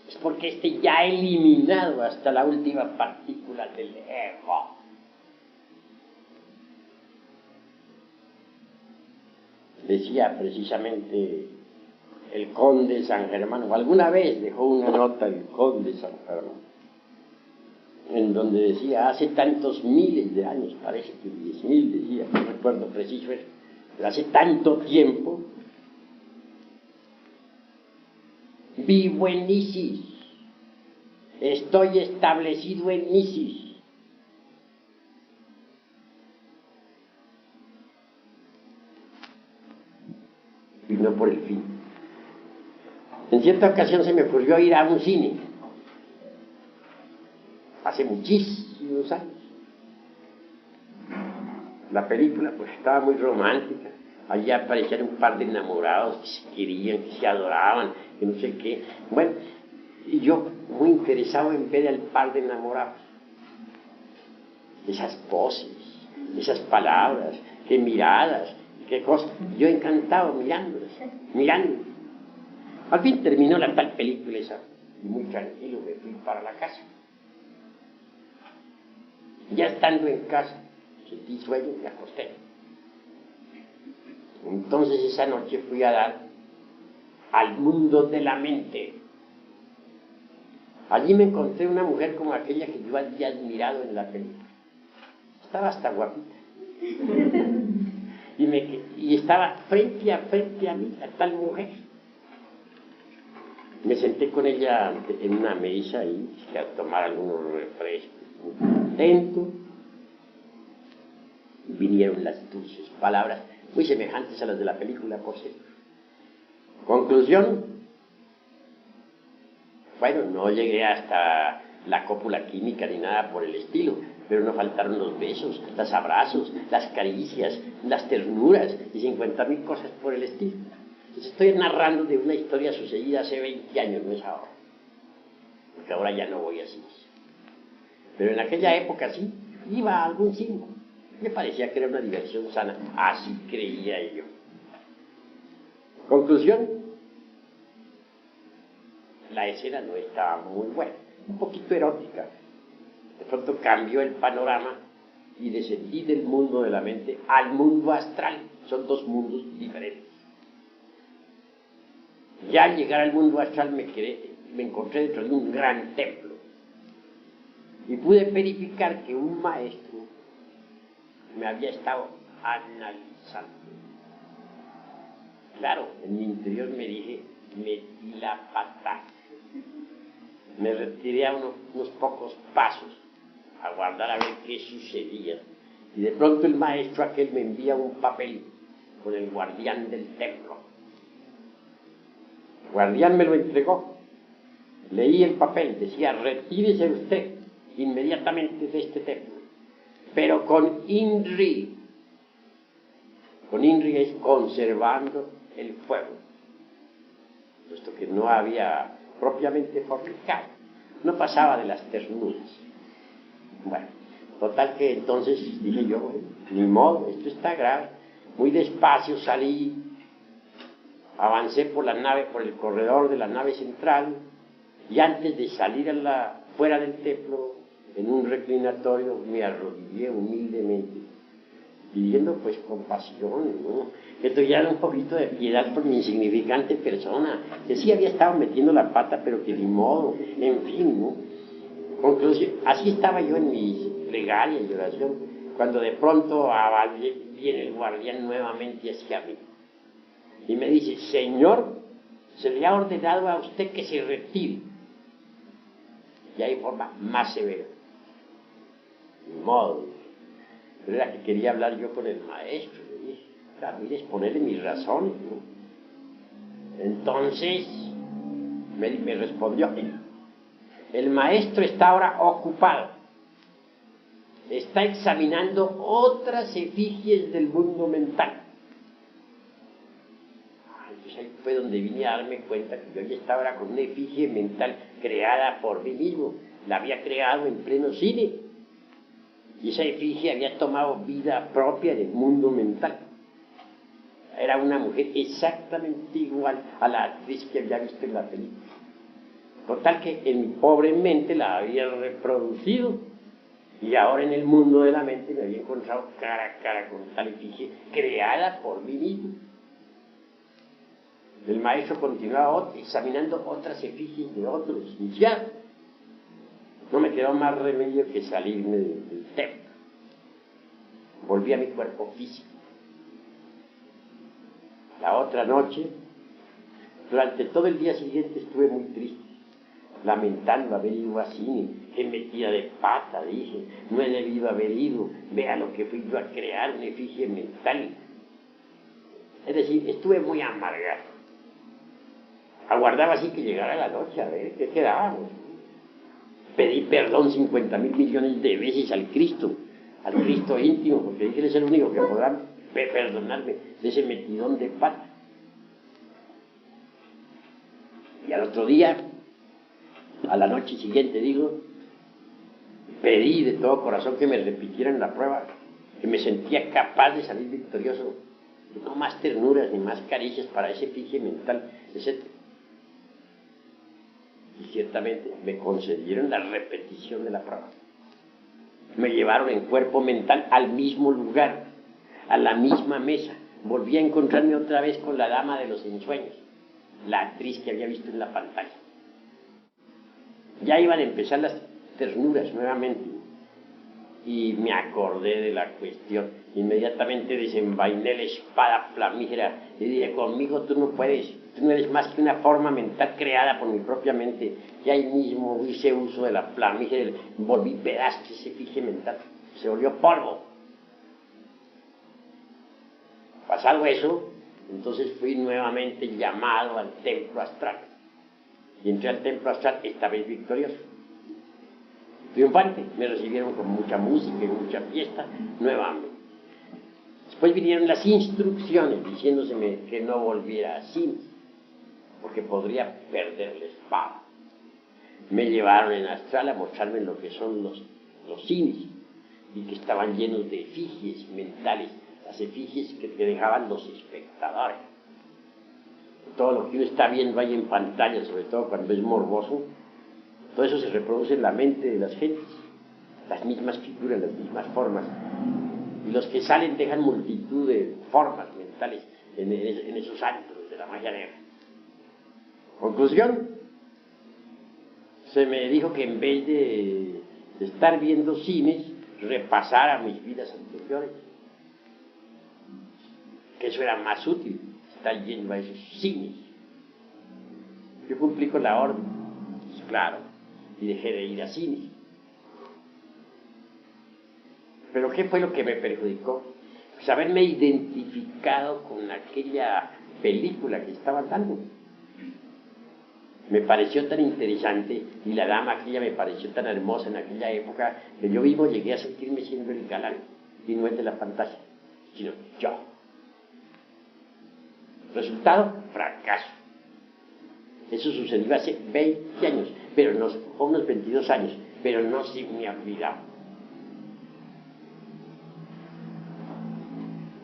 es porque éste ya ha eliminado hasta la última partícula del ego. Decía precisamente el conde San Germán, o alguna vez dejó una nota el conde San Germán, en donde decía, hace tantos miles de años, parece que 10.000 decía, no recuerdo preciso, pero hace tanto tiempo, vivo en Isis, estoy establecido en Isis. Y no por el fin. En cierta ocasión se me ocurrió ir a un cine, hace muchísimos años. La película pues estaba muy romántica. Allí aparecían un par de enamorados que se querían, que se adoraban, que no sé qué. Bueno, y yo muy interesado en ver al par de enamorados. Esas poses, esas palabras, qué miradas, qué cosas. Yo encantado mirándolas, mirando. Al fin terminó la tal película esa, y muy tranquilo me fui para la casa. Ya estando en casa, sentí sueño y me acosté. Entonces esa noche fui a dar al mundo de la mente. Allí me encontré una mujer como aquella que yo había admirado en la película. Estaba hasta guapita. Y estaba frente a mí, la tal mujer. Me senté con ella en una mesa y a tomar algunos refrescos. Muy contento. Vinieron las dulces palabras, muy semejantes a las de la película, por cierto. Conclusión: bueno, no llegué hasta la cópula química ni nada por el estilo, pero no faltaron los besos, los abrazos, las caricias, las ternuras y 50.000 cosas por el estilo. Entonces estoy narrando de una historia sucedida hace 20 años, no es ahora, porque ahora ya no voy así. Pero en aquella época sí, iba a algún cine. Me parecía que era una diversión sana, así creía yo. Conclusión: la escena no estaba muy buena. un poquito erótica. De pronto cambió el panorama y descendí del mundo de la mente al mundo astral. Son dos mundos diferentes. Ya al llegar al mundo astral me encontré dentro de un gran templo y pude verificar que un maestro me había estado analizando. Claro, en mi interior me dije, metí la pata. Me retiré a unos pocos pasos a aguardar a ver qué sucedía. Y de pronto el maestro aquel me envía un papel con el guardián del templo. El guardián me lo entregó. Leí el papel, decía, retírese usted inmediatamente de este templo, pero con INRI. Con INRI es conservando el fuego, puesto que no había propiamente fornicado, no pasaba de las ternuras. Bueno, total que entonces dije yo, bueno, ni modo, esto está grave. Muy despacio salí, avancé por la nave, por el corredor de la nave central, y antes de salir fuera del templo, en un reclinatorio, me arrodillé humildemente, pidiendo pues compasión, ¿no? Que tuviera un poquito de piedad por mi insignificante persona, que sí había estado metiendo la pata, pero que ni modo, en fin, ¿no? Conclusión, así estaba yo en mis plegarias y oración, cuando de pronto viene el guardián nuevamente hacia mí y me dice, señor, se le ha ordenado a usted que se retire. Y hay forma más severa. Ni modo. Pero era que quería hablar yo con el maestro. Le dije, claro, y exponerle mis razones, ¿no? Entonces me respondió, el maestro está ahora ocupado. Está examinando otras efigies del mundo mental. Entonces ahí fue donde vine a darme cuenta que yo ya estaba ahora con una efigie mental creada por mí mismo. La había creado en pleno cine. Y esa efigie había tomado vida propia en el mundo mental. Era una mujer exactamente igual a la actriz que había visto en la película. Total que en mi pobre mente la había reproducido. Y ahora en el mundo de la mente me había encontrado cara a cara con tal efigie creada por mí mismo. El maestro continuaba examinando otras efigies de otros, y ya no me quedó más remedio que salirme del templo. Volví a mi cuerpo físico. La otra noche, durante todo el día siguiente estuve muy triste, lamentando haber ido a cine. Qué metida de pata, dije, no he debido haber ido, vea lo que fui yo a crear, una efigie mental. Es decir, estuve muy amargado. Aguardaba así que llegara la noche a ver qué quedábamos. Pedí perdón 50.000 millones de veces al Cristo íntimo, porque dije, él es el único que podrá perdonarme de ese metidón de pata. Y al otro día, a la noche siguiente, pedí de todo corazón que me repitieran la prueba, que me sentía capaz de salir victorioso, no más ternuras ni más caricias para ese efigie mental, etc. Y ciertamente me concedieron la repetición de la prueba. Me llevaron en cuerpo mental al mismo lugar, a la misma mesa. Volví a encontrarme otra vez con la dama de los ensueños, la actriz que había visto en la pantalla. Ya iban a empezar las ternuras nuevamente y me acordé de la cuestión. Inmediatamente desenvainé la espada flamígera y dije, conmigo tú no puedes, tú no eres más que una forma mental creada por mi propia mente. Y ahí mismo hice uso de la flamígera, volví pedazos ese efigie mental, se volvió polvo. Pasado eso, entonces fui nuevamente llamado al templo astral. Y entré al templo astral, esta vez victorioso. Triunfante, me recibieron con mucha música y mucha fiesta, nuevamente. Después vinieron las instrucciones diciéndoseme que no volviera a cine, porque podría perder la espada. Me llevaron en astral a mostrarme lo que son los cines, y que estaban llenos de efigies mentales, las efigies que dejaban los espectadores. Todo lo que uno está viendo ahí en pantalla, sobre todo cuando es morboso, Todo eso se reproduce en la mente de las gentes, las mismas figuras, las mismas formas. Y los que salen dejan multitud de formas mentales en esos antros de la magia negra. Conclusión, se me dijo que en vez de estar viendo cines, repasara mis vidas anteriores, que eso era más útil, estar yendo a esos cines. Yo cumplí con la orden, pues claro, y dejé de ir a cines. Pero ¿qué fue lo que me perjudicó? Pues haberme identificado con aquella película que estaban dando. Me pareció tan interesante, y la dama aquella me pareció tan hermosa en aquella época, que yo mismo llegué a sentirme siendo el galán, y no el de la pantalla, sino yo. Resultado, fracaso. Eso sucedió hace 20 años, pero no, o unos 22 años, pero no se me ha olvidado.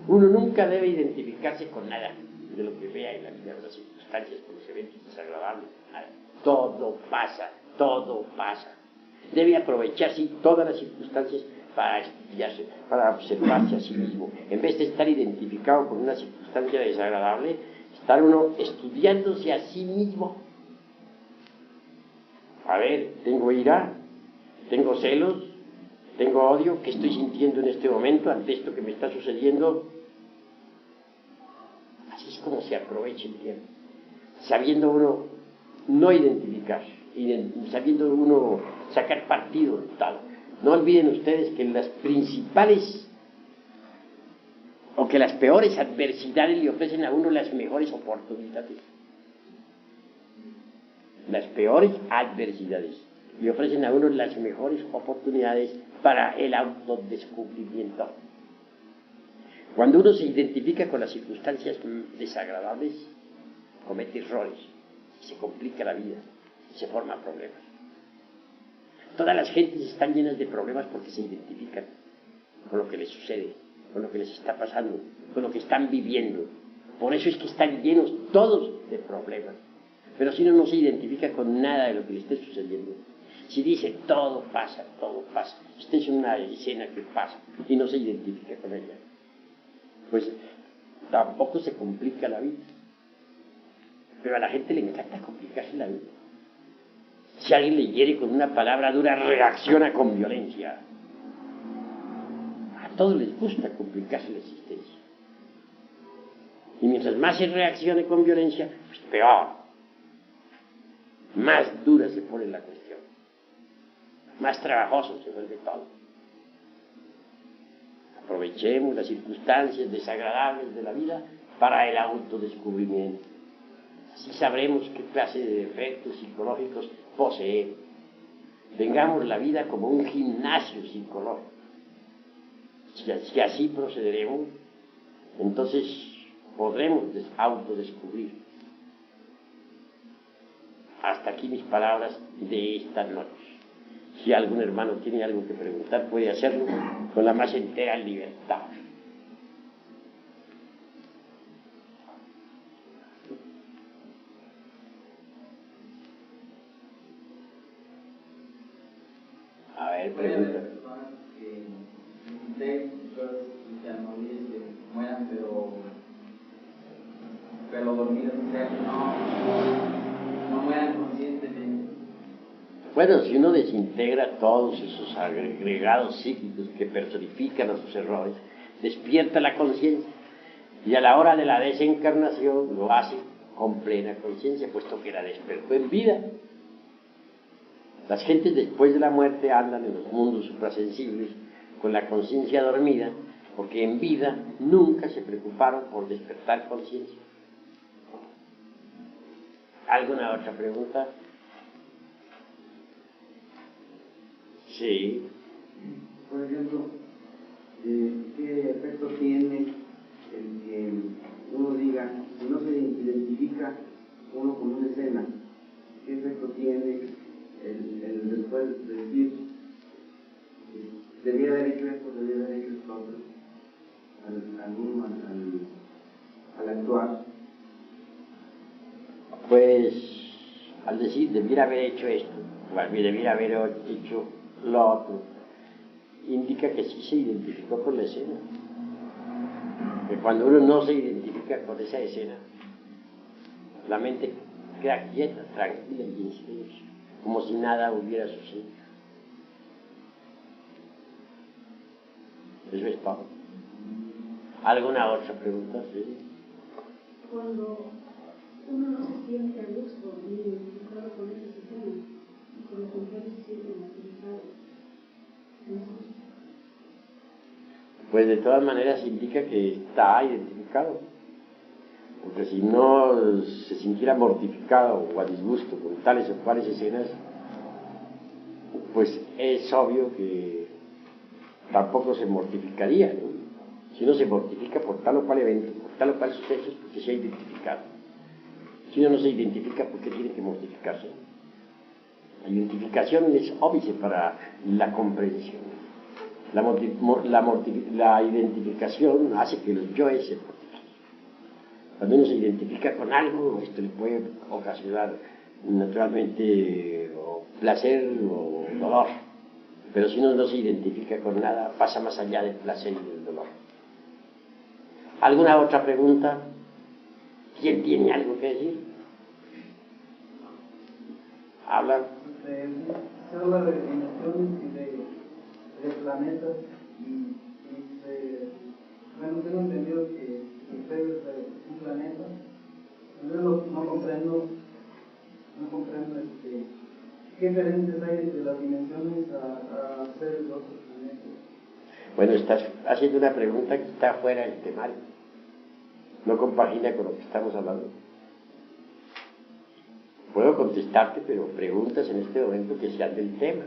Uno nunca debe identificarse con nada de lo que vea en la vida, de las circunstancias, con los eventos desagradables, nada. Todo pasa, todo pasa. Debe aprovechar, sí, todas las circunstancias para estudiarse, para observarse a sí mismo. En vez de estar identificado con una circunstancia desagradable, estar uno estudiándose a sí mismo. A ver, tengo ira, tengo celos, tengo odio, ¿qué estoy sintiendo en este momento ante esto que me está sucediendo? Así es como se aprovecha el tiempo, sabiendo uno no identificar, sabiendo uno sacar partido de tal. No olviden ustedes que las principales o que las peores adversidades le ofrecen a uno las mejores oportunidades. Las peores adversidades le ofrecen a uno las mejores oportunidades para el autodescubrimiento. Cuando uno se identifica con las circunstancias desagradables, comete errores, se complica la vida, se forman problemas. Todas las gentes están llenas de problemas porque se identifican con lo que les sucede, con lo que les está pasando, con lo que están viviendo. Por eso es que están llenos todos de problemas. Pero si uno no se identifica con nada de lo que le esté sucediendo, si dice todo pasa, esta es una escena que pasa y no se identifica con ella, pues tampoco se complica la vida. Pero a la gente le encanta complicarse la vida. Si alguien le hiere con una palabra dura, reacciona con violencia. A todos les gusta complicarse la existencia. Y mientras más se reaccione con violencia, pues peor. Más dura se pone la cuestión. Más trabajoso se vuelve todo. Aprovechemos las circunstancias desagradables de la vida para el autodescubrimiento. Así sabremos qué clase de defectos psicológicos poseemos. Vengamos la vida como un gimnasio psicológico. Si así procederemos, entonces podremos autodescubrir. Hasta aquí mis palabras de esta noche. Si algún hermano tiene algo que preguntar, puede hacerlo con la más entera libertad. A ver, pregunta. Mueran, pero dormidos, no mueran conscientemente. Bueno, si uno desintegra todos esos agregados psíquicos que personifican a sus errores, despierta la conciencia y a la hora de la desencarnación lo hace con plena conciencia, puesto que la despertó en vida. Las gentes después de la muerte andan en los mundos suprasensibles con la conciencia dormida, porque en vida nunca se preocuparon por despertar conciencia. ¿Alguna otra pregunta? Sí. Por ejemplo, ¿qué efecto tiene el que uno diga, si no se identifica uno con una escena, qué efecto tiene el después de decir, debía haber hecho esto, debía haber hecho esto otro, al actuar? Pues al decir debiera haber hecho esto, o debiera haber hecho lo otro, indica que sí se identificó con la escena. Que cuando uno no se identifica con esa escena, la mente queda quieta, tranquila y en silencio, como si nada hubiera sucedido. Eso es todo. ¿Alguna otra pregunta? ¿Sí? Cuando uno no se siente a gusto ni identificado con ese sistema, y por lo contrario se siente martirizado, pues de todas maneras indica que está identificado. Porque si no se sintiera mortificado o a disgusto con tales o cuales escenas, pues es obvio que tampoco se mortificaría, ¿no? Si uno se mortifica por tal o cual evento, por tal o cual suceso, es porque se ha identificado. Si uno no se identifica, ¿por qué tiene que mortificarse? La identificación es óbice para la comprensión. La identificación hace que los yoes se mortifiquen. Cuando uno se identifica con algo, esto le puede ocasionar naturalmente o placer o dolor. Pero si uno no se identifica con nada, pasa más allá del placer y del dolor. ¿Alguna otra pregunta? ¿Quién tiene algo que decir? Habla. Se habla de dimensiones y de planetas bueno, tengo entendido que usted es un planeta. Yo no comprendo qué diferencias hay entre las dimensiones a ser de otros planetas. Bueno, estás haciendo una pregunta que está fuera del temario. No compagina con lo que estamos hablando. Puedo contestarte, pero preguntas en este momento que sean del tema.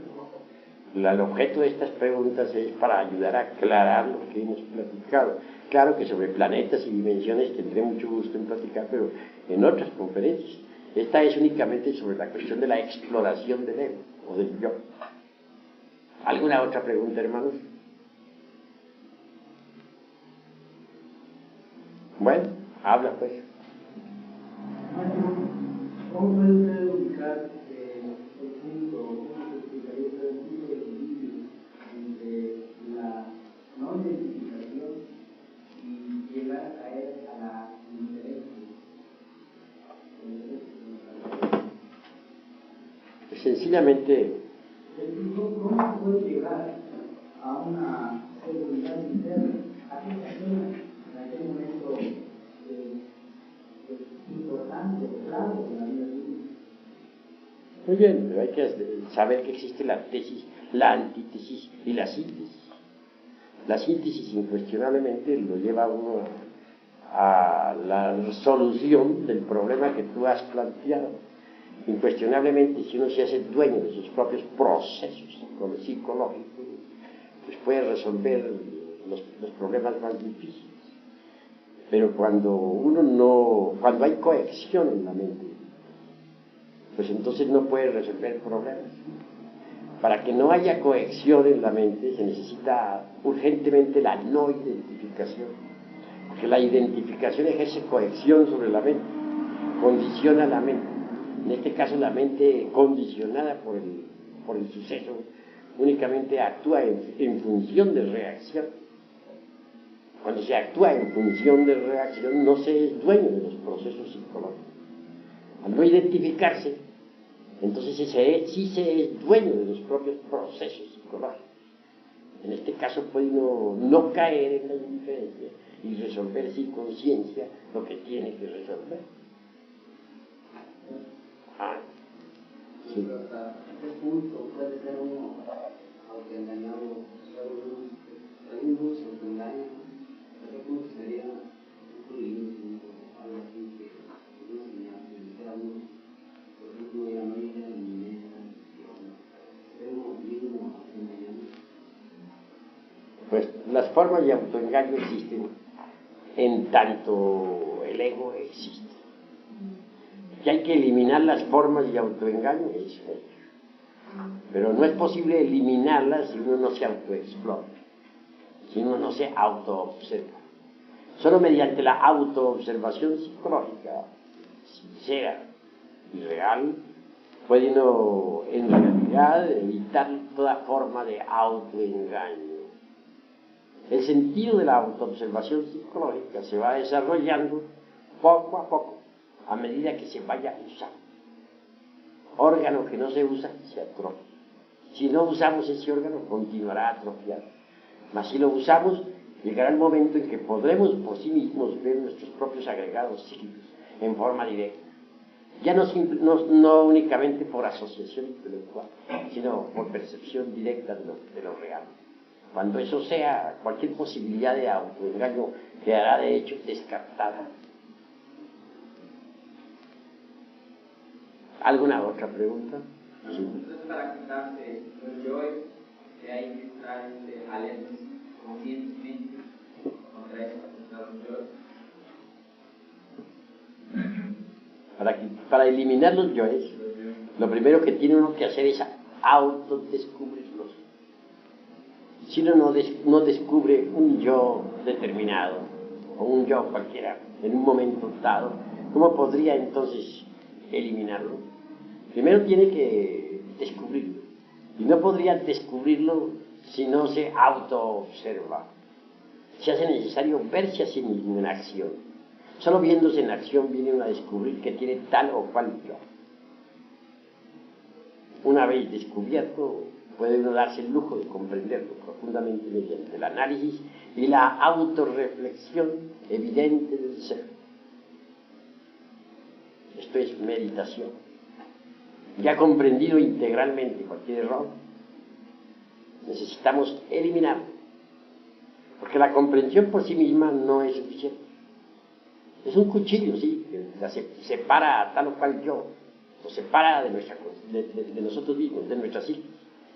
El objeto de estas preguntas es para ayudar a aclarar lo que hemos platicado. Claro que sobre planetas y dimensiones tendré mucho gusto en platicar, pero en otras conferencias. Esta es únicamente sobre la cuestión de la exploración del ego o del yo. ¿Alguna otra pregunta, hermanos? Bueno, habla pues. ¿Cómo puede usted ubicar el punto, cómo se explicaría el punto de equilibrio entre la no identificación y llegar a caer a la indiferencia? Sencillamente, ¿Cómo se puede llegar a una seguridad interna, a que se en aquel momento importante o clave en la vida de uno? muy bien, pero hay que saber que existe la tesis, la antítesis y la síntesis. La síntesis incuestionablemente lo lleva a uno a la solución del problema que tú has planteado. Incuestionablemente, si uno se hace dueño de sus propios procesos psicológicos, pues puede resolver los problemas más difíciles. Pero cuando hay cohesión en la mente, pues entonces no puede resolver problemas. Para que no haya cohesión en la mente se necesita urgentemente la no identificación, porque la identificación ejerce cohesión sobre la mente, condiciona la mente. En este caso la mente condicionada por el suceso únicamente actúa en función de reacción. Cuando se actúa en función de reacción no se es dueño de los procesos psicológicos. Al no identificarse, entonces sí se es dueño de los propios procesos psicológicos. En este caso puede uno no caer en la indiferencia y resolver sin conciencia lo que tiene que resolver. Sí. ¿Hasta qué punto puede ser uno autoengañado? ¿Algún luz se engaña? ¿Hasta qué punto sería un libro o algo así que una señal que dijera uno, por ejemplo, ya no llega ni meta, tengo mismo engañando? Pues las formas de autoengaño existen en tanto el ego existe. Que hay que eliminar las formas de autoengaño, es hecho. Pero no es posible eliminarlas si uno no se autoexplora, si uno no se autoobserva. Solo mediante la autoobservación psicológica sincera y real puede uno en realidad evitar toda forma de autoengaño. El sentido de la autoobservación psicológica se va desarrollando poco a poco, a medida que se vaya usando. Órgano que no se usa, se atrofia. Si no usamos ese órgano, continuará atrofiado. Mas si lo usamos, llegará el momento en que podremos por sí mismos ver nuestros propios agregados psíquicos en forma directa. Ya no únicamente por asociación intelectual, sino por percepción directa de lo real. Cuando eso sea, cualquier posibilidad de autoengaño quedará de hecho descartada. ¿Alguna otra pregunta? Sí. Entonces, para quitarse los yoes, hay que estar alertas conscientemente contra esos yoes. Para eliminar los yoes, lo primero que tiene uno que hacer es autodescubrirlos. Si uno no descubre un yo determinado, o un yo cualquiera, en un momento dado, ¿cómo podría entonces eliminarlo? Primero tiene que descubrirlo, y no podría descubrirlo si no se autoobserva. Se hace necesario verse a sí mismo en acción. Solo viéndose en acción viene uno a descubrir que tiene tal o cual yo. Una vez descubierto, puede uno darse el lujo de comprenderlo profundamente mediante el análisis y la autorreflexión evidente del ser. Esto es meditación. Ya comprendido integralmente cualquier error, necesitamos eliminarlo, porque la comprensión por sí misma no es suficiente. Es un cuchillo, sí, que separa a tal o cual yo, o separa de nosotros mismos, de nuestra psique.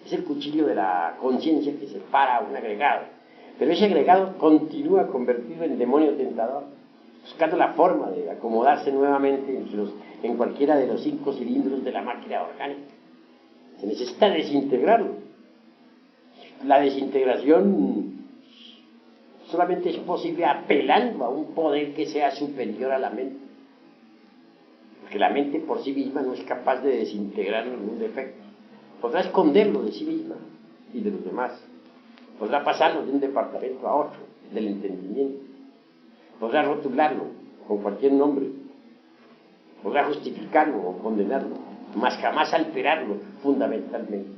Es el cuchillo de la conciencia que separa a un agregado, pero ese agregado continúa convertido en demonio tentador, buscando la forma de acomodarse nuevamente en cualquiera de los 5 cilindros de la máquina orgánica. Se necesita desintegrarlo. La desintegración solamente es posible apelando a un poder que sea superior a la mente, porque la mente por sí misma no es capaz de desintegrar ningún defecto. Podrá esconderlo de sí misma y de los demás, podrá pasarlo de un departamento a otro del entendimiento, podrá rotularlo con cualquier nombre, podrá justificarlo o condenarlo, mas jamás alterarlo fundamentalmente.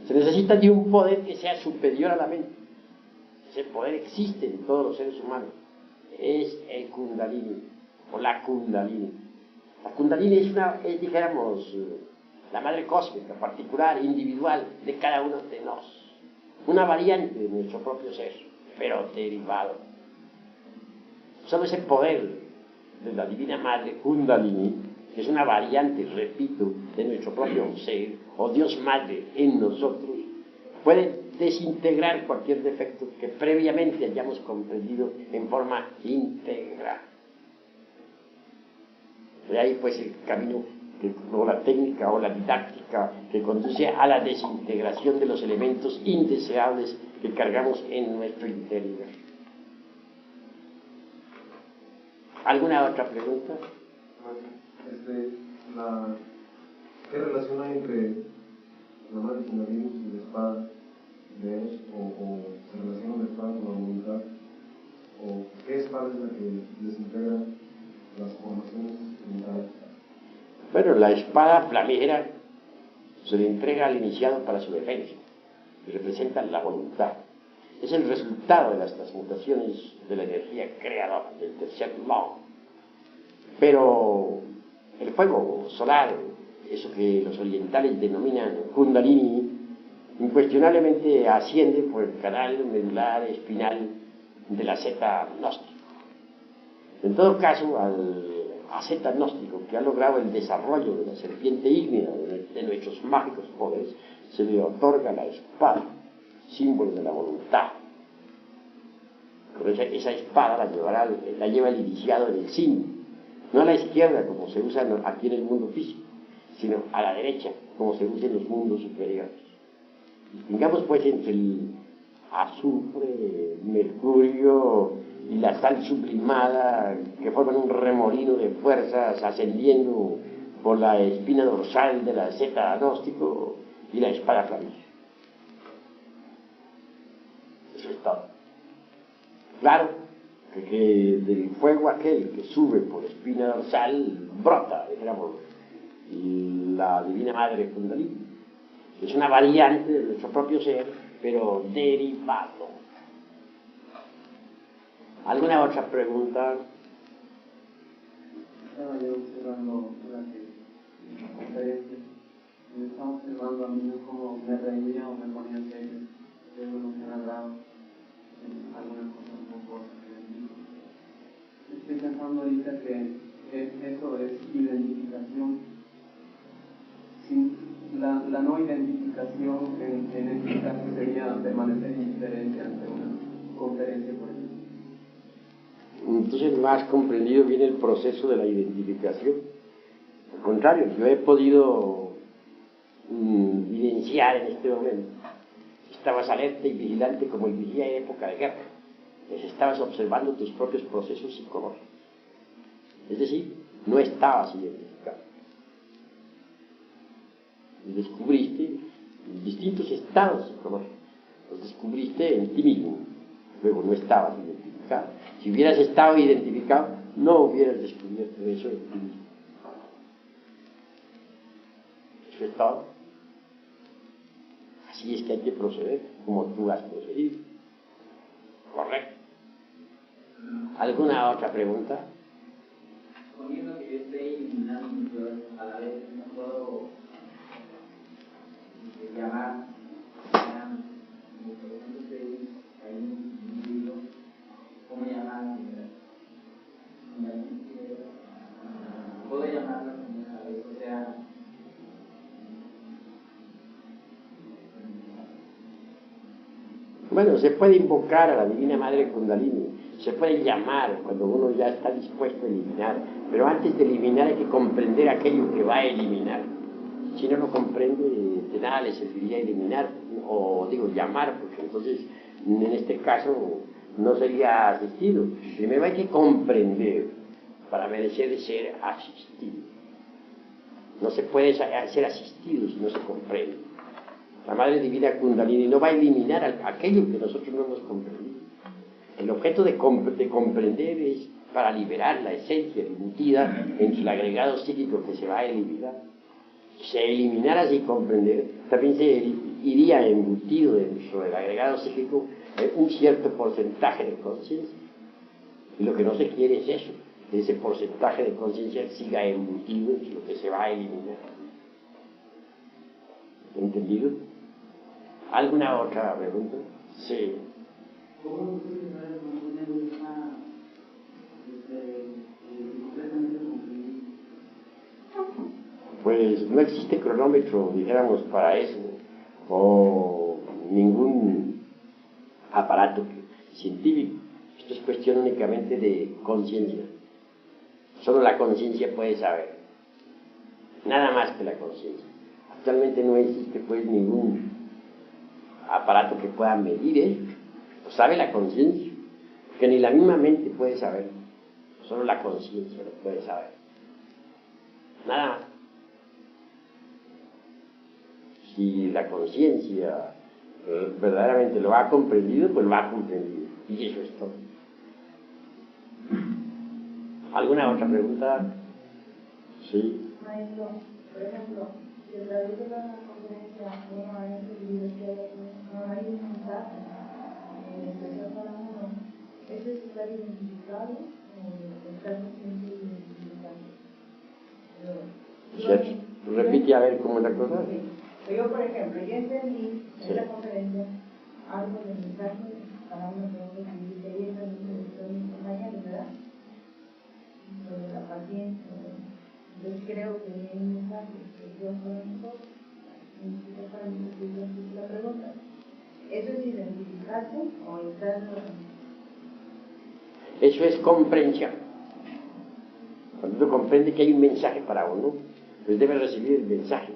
Se necesita de un poder que sea superior a la mente. Ese poder existe en todos los seres humanos. Es el Kundalini, o la Kundalini. La Kundalini es dijéramos, la madre cósmica, particular, individual, de cada uno de nosotros. Una variante de nuestro propio ser, pero derivado. Solo ese poder de la Divina Madre Kundalini, que es una variante, repito, de nuestro propio ser, o Dios Madre en nosotros, puede desintegrar cualquier defecto que previamente hayamos comprendido en forma íntegra. De ahí pues el camino, o la técnica o la didáctica que conduce a la desintegración de los elementos indeseables que cargamos en nuestro interior. ¿Alguna otra pregunta? ¿Qué relación hay entre la madre Kundalini y la espada de Eros? ¿O se relaciona la espada con la voluntad? ¿O qué espada es la que desintegra las formaciones mentales? Bueno, la espada flamígera se le entrega al iniciado para su defensa y representa la voluntad. Es el resultado de las transmutaciones de la energía creadora del tercer law. Pero el fuego solar, eso que los orientales denominan Kundalini, incuestionablemente asciende por el canal medular espinal de la zeta gnóstica. En todo caso, a zeta gnóstico, que ha logrado el desarrollo de la serpiente ígnea de nuestros mágicos poderes, se le otorga la espada, símbolo de la voluntad. Pero esa espada la lleva el iniciado en el símbolo, no a la izquierda como se usa aquí en el mundo físico, sino a la derecha como se usa en los mundos superiores. Distingamos pues entre el azufre, el mercurio y la sal sublimada, que forman un remolino de fuerzas ascendiendo por la espina dorsal de la zeta gnóstico y la espada flamígera. Eso es todo. Claro que del fuego aquel que sube por la espina dorsal brota, digamos, la Divina Madre Kundalini. Es una variante de nuestro propio ser, pero derivado. ¿Alguna otra pregunta? Estaba yo observando durante la conferencia, me estaba observando a mí cómo me reía o me ponía serio de lo que me hablaba en algunas cosas un poco que dijo. Estoy pensando ahorita que eso es identificación. La no identificación en este caso sería permanecer indiferente ante una conferencia, por ejemplo. Entonces no has comprendido bien el proceso de la identificación. Al contrario, yo he podido vivenciar en este momento. Estabas alerta y vigilante como el vigía en época de guerra. Estabas observando tus propios procesos psicológicos. Es decir, no estabas identificado. Y descubriste distintos estados psicológicos. Los descubriste en ti mismo. Luego no estabas identificado. Si hubieras estado identificado, no hubieras descubierto eso en ti mismo. Eso es todo. Así es que hay que proceder, como tú has procedido. Correcto. ¿Alguna otra pregunta? Suponiendo que yo esté eliminando mi yo, a la vez no puedo llamar, por ejemplo, estoy ahí en un individuo, ¿cómo llamar? Puedo llamarlo a la vez, o sea, bueno, se puede invocar a la Divina Madre Kundalini, se puede llamar cuando uno ya está dispuesto a eliminar, pero antes de eliminar hay que comprender aquello que va a eliminar. Si no lo comprende, de nada le serviría eliminar, o digo llamar, porque entonces en este caso no sería asistido. Primero hay que comprender para merecer ser asistido. No se puede ser asistido si no se comprende. La Madre Divina Kundalini no va a eliminar aquello que nosotros no hemos comprendido. El objeto de comprender es para liberar la esencia embutida en el agregado psíquico que se va a eliminar. Si se eliminara sin comprender, también se iría embutido dentro del agregado psíquico un cierto porcentaje de conciencia. Y lo que no se quiere es eso, que ese porcentaje de conciencia siga embutido en lo que se va a eliminar. ¿Entendido? ¿Alguna otra pregunta? Sí. ¿Cómo se mantener esa completamente comprendido? Pues no existe cronómetro, dijéramos, para eso, o ningún aparato científico. Esto es cuestión únicamente de conciencia. Solo la conciencia puede saber, nada más que la conciencia. Actualmente no existe pues ningún aparato que pueda medir esto. Lo sabe la conciencia, que ni la misma mente puede saber, solo la conciencia lo puede saber. Nada más. Si la conciencia verdaderamente lo ha comprendido, pues lo ha comprendido. Y eso es todo. ¿Alguna otra pregunta? Sí. Maestro, por ejemplo, si a través de la conferencia uno ha entendido que no hay un mensaje especial para uno, ¿eso es estar identificado o estar consciente y identificado? Repite a ver cómo es la cosa. Yo, por ejemplo, yo entendí en esta conferencia algo del mensaje para uno que uno que ayer también mis compañeros, ¿verdad? Sobre la paciencia. Entonces creo que hay un mensaje que Dios para nosotros. Para mí, la pregunta, ¿eso es identificarse o estar? Eso es comprensión. Cuando uno comprende que hay un mensaje para uno, pues debe recibir el mensaje.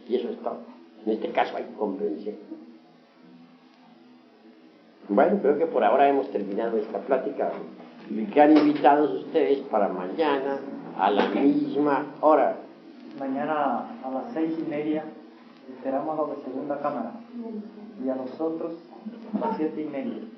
Y eso es todo. En este caso hay comprensión. Bueno, creo que por ahora hemos terminado esta plática. Y quedan invitados ustedes para mañana a la misma hora. mañana a las 6:30 esperamos a la segunda cámara y a nosotros a las 7:30.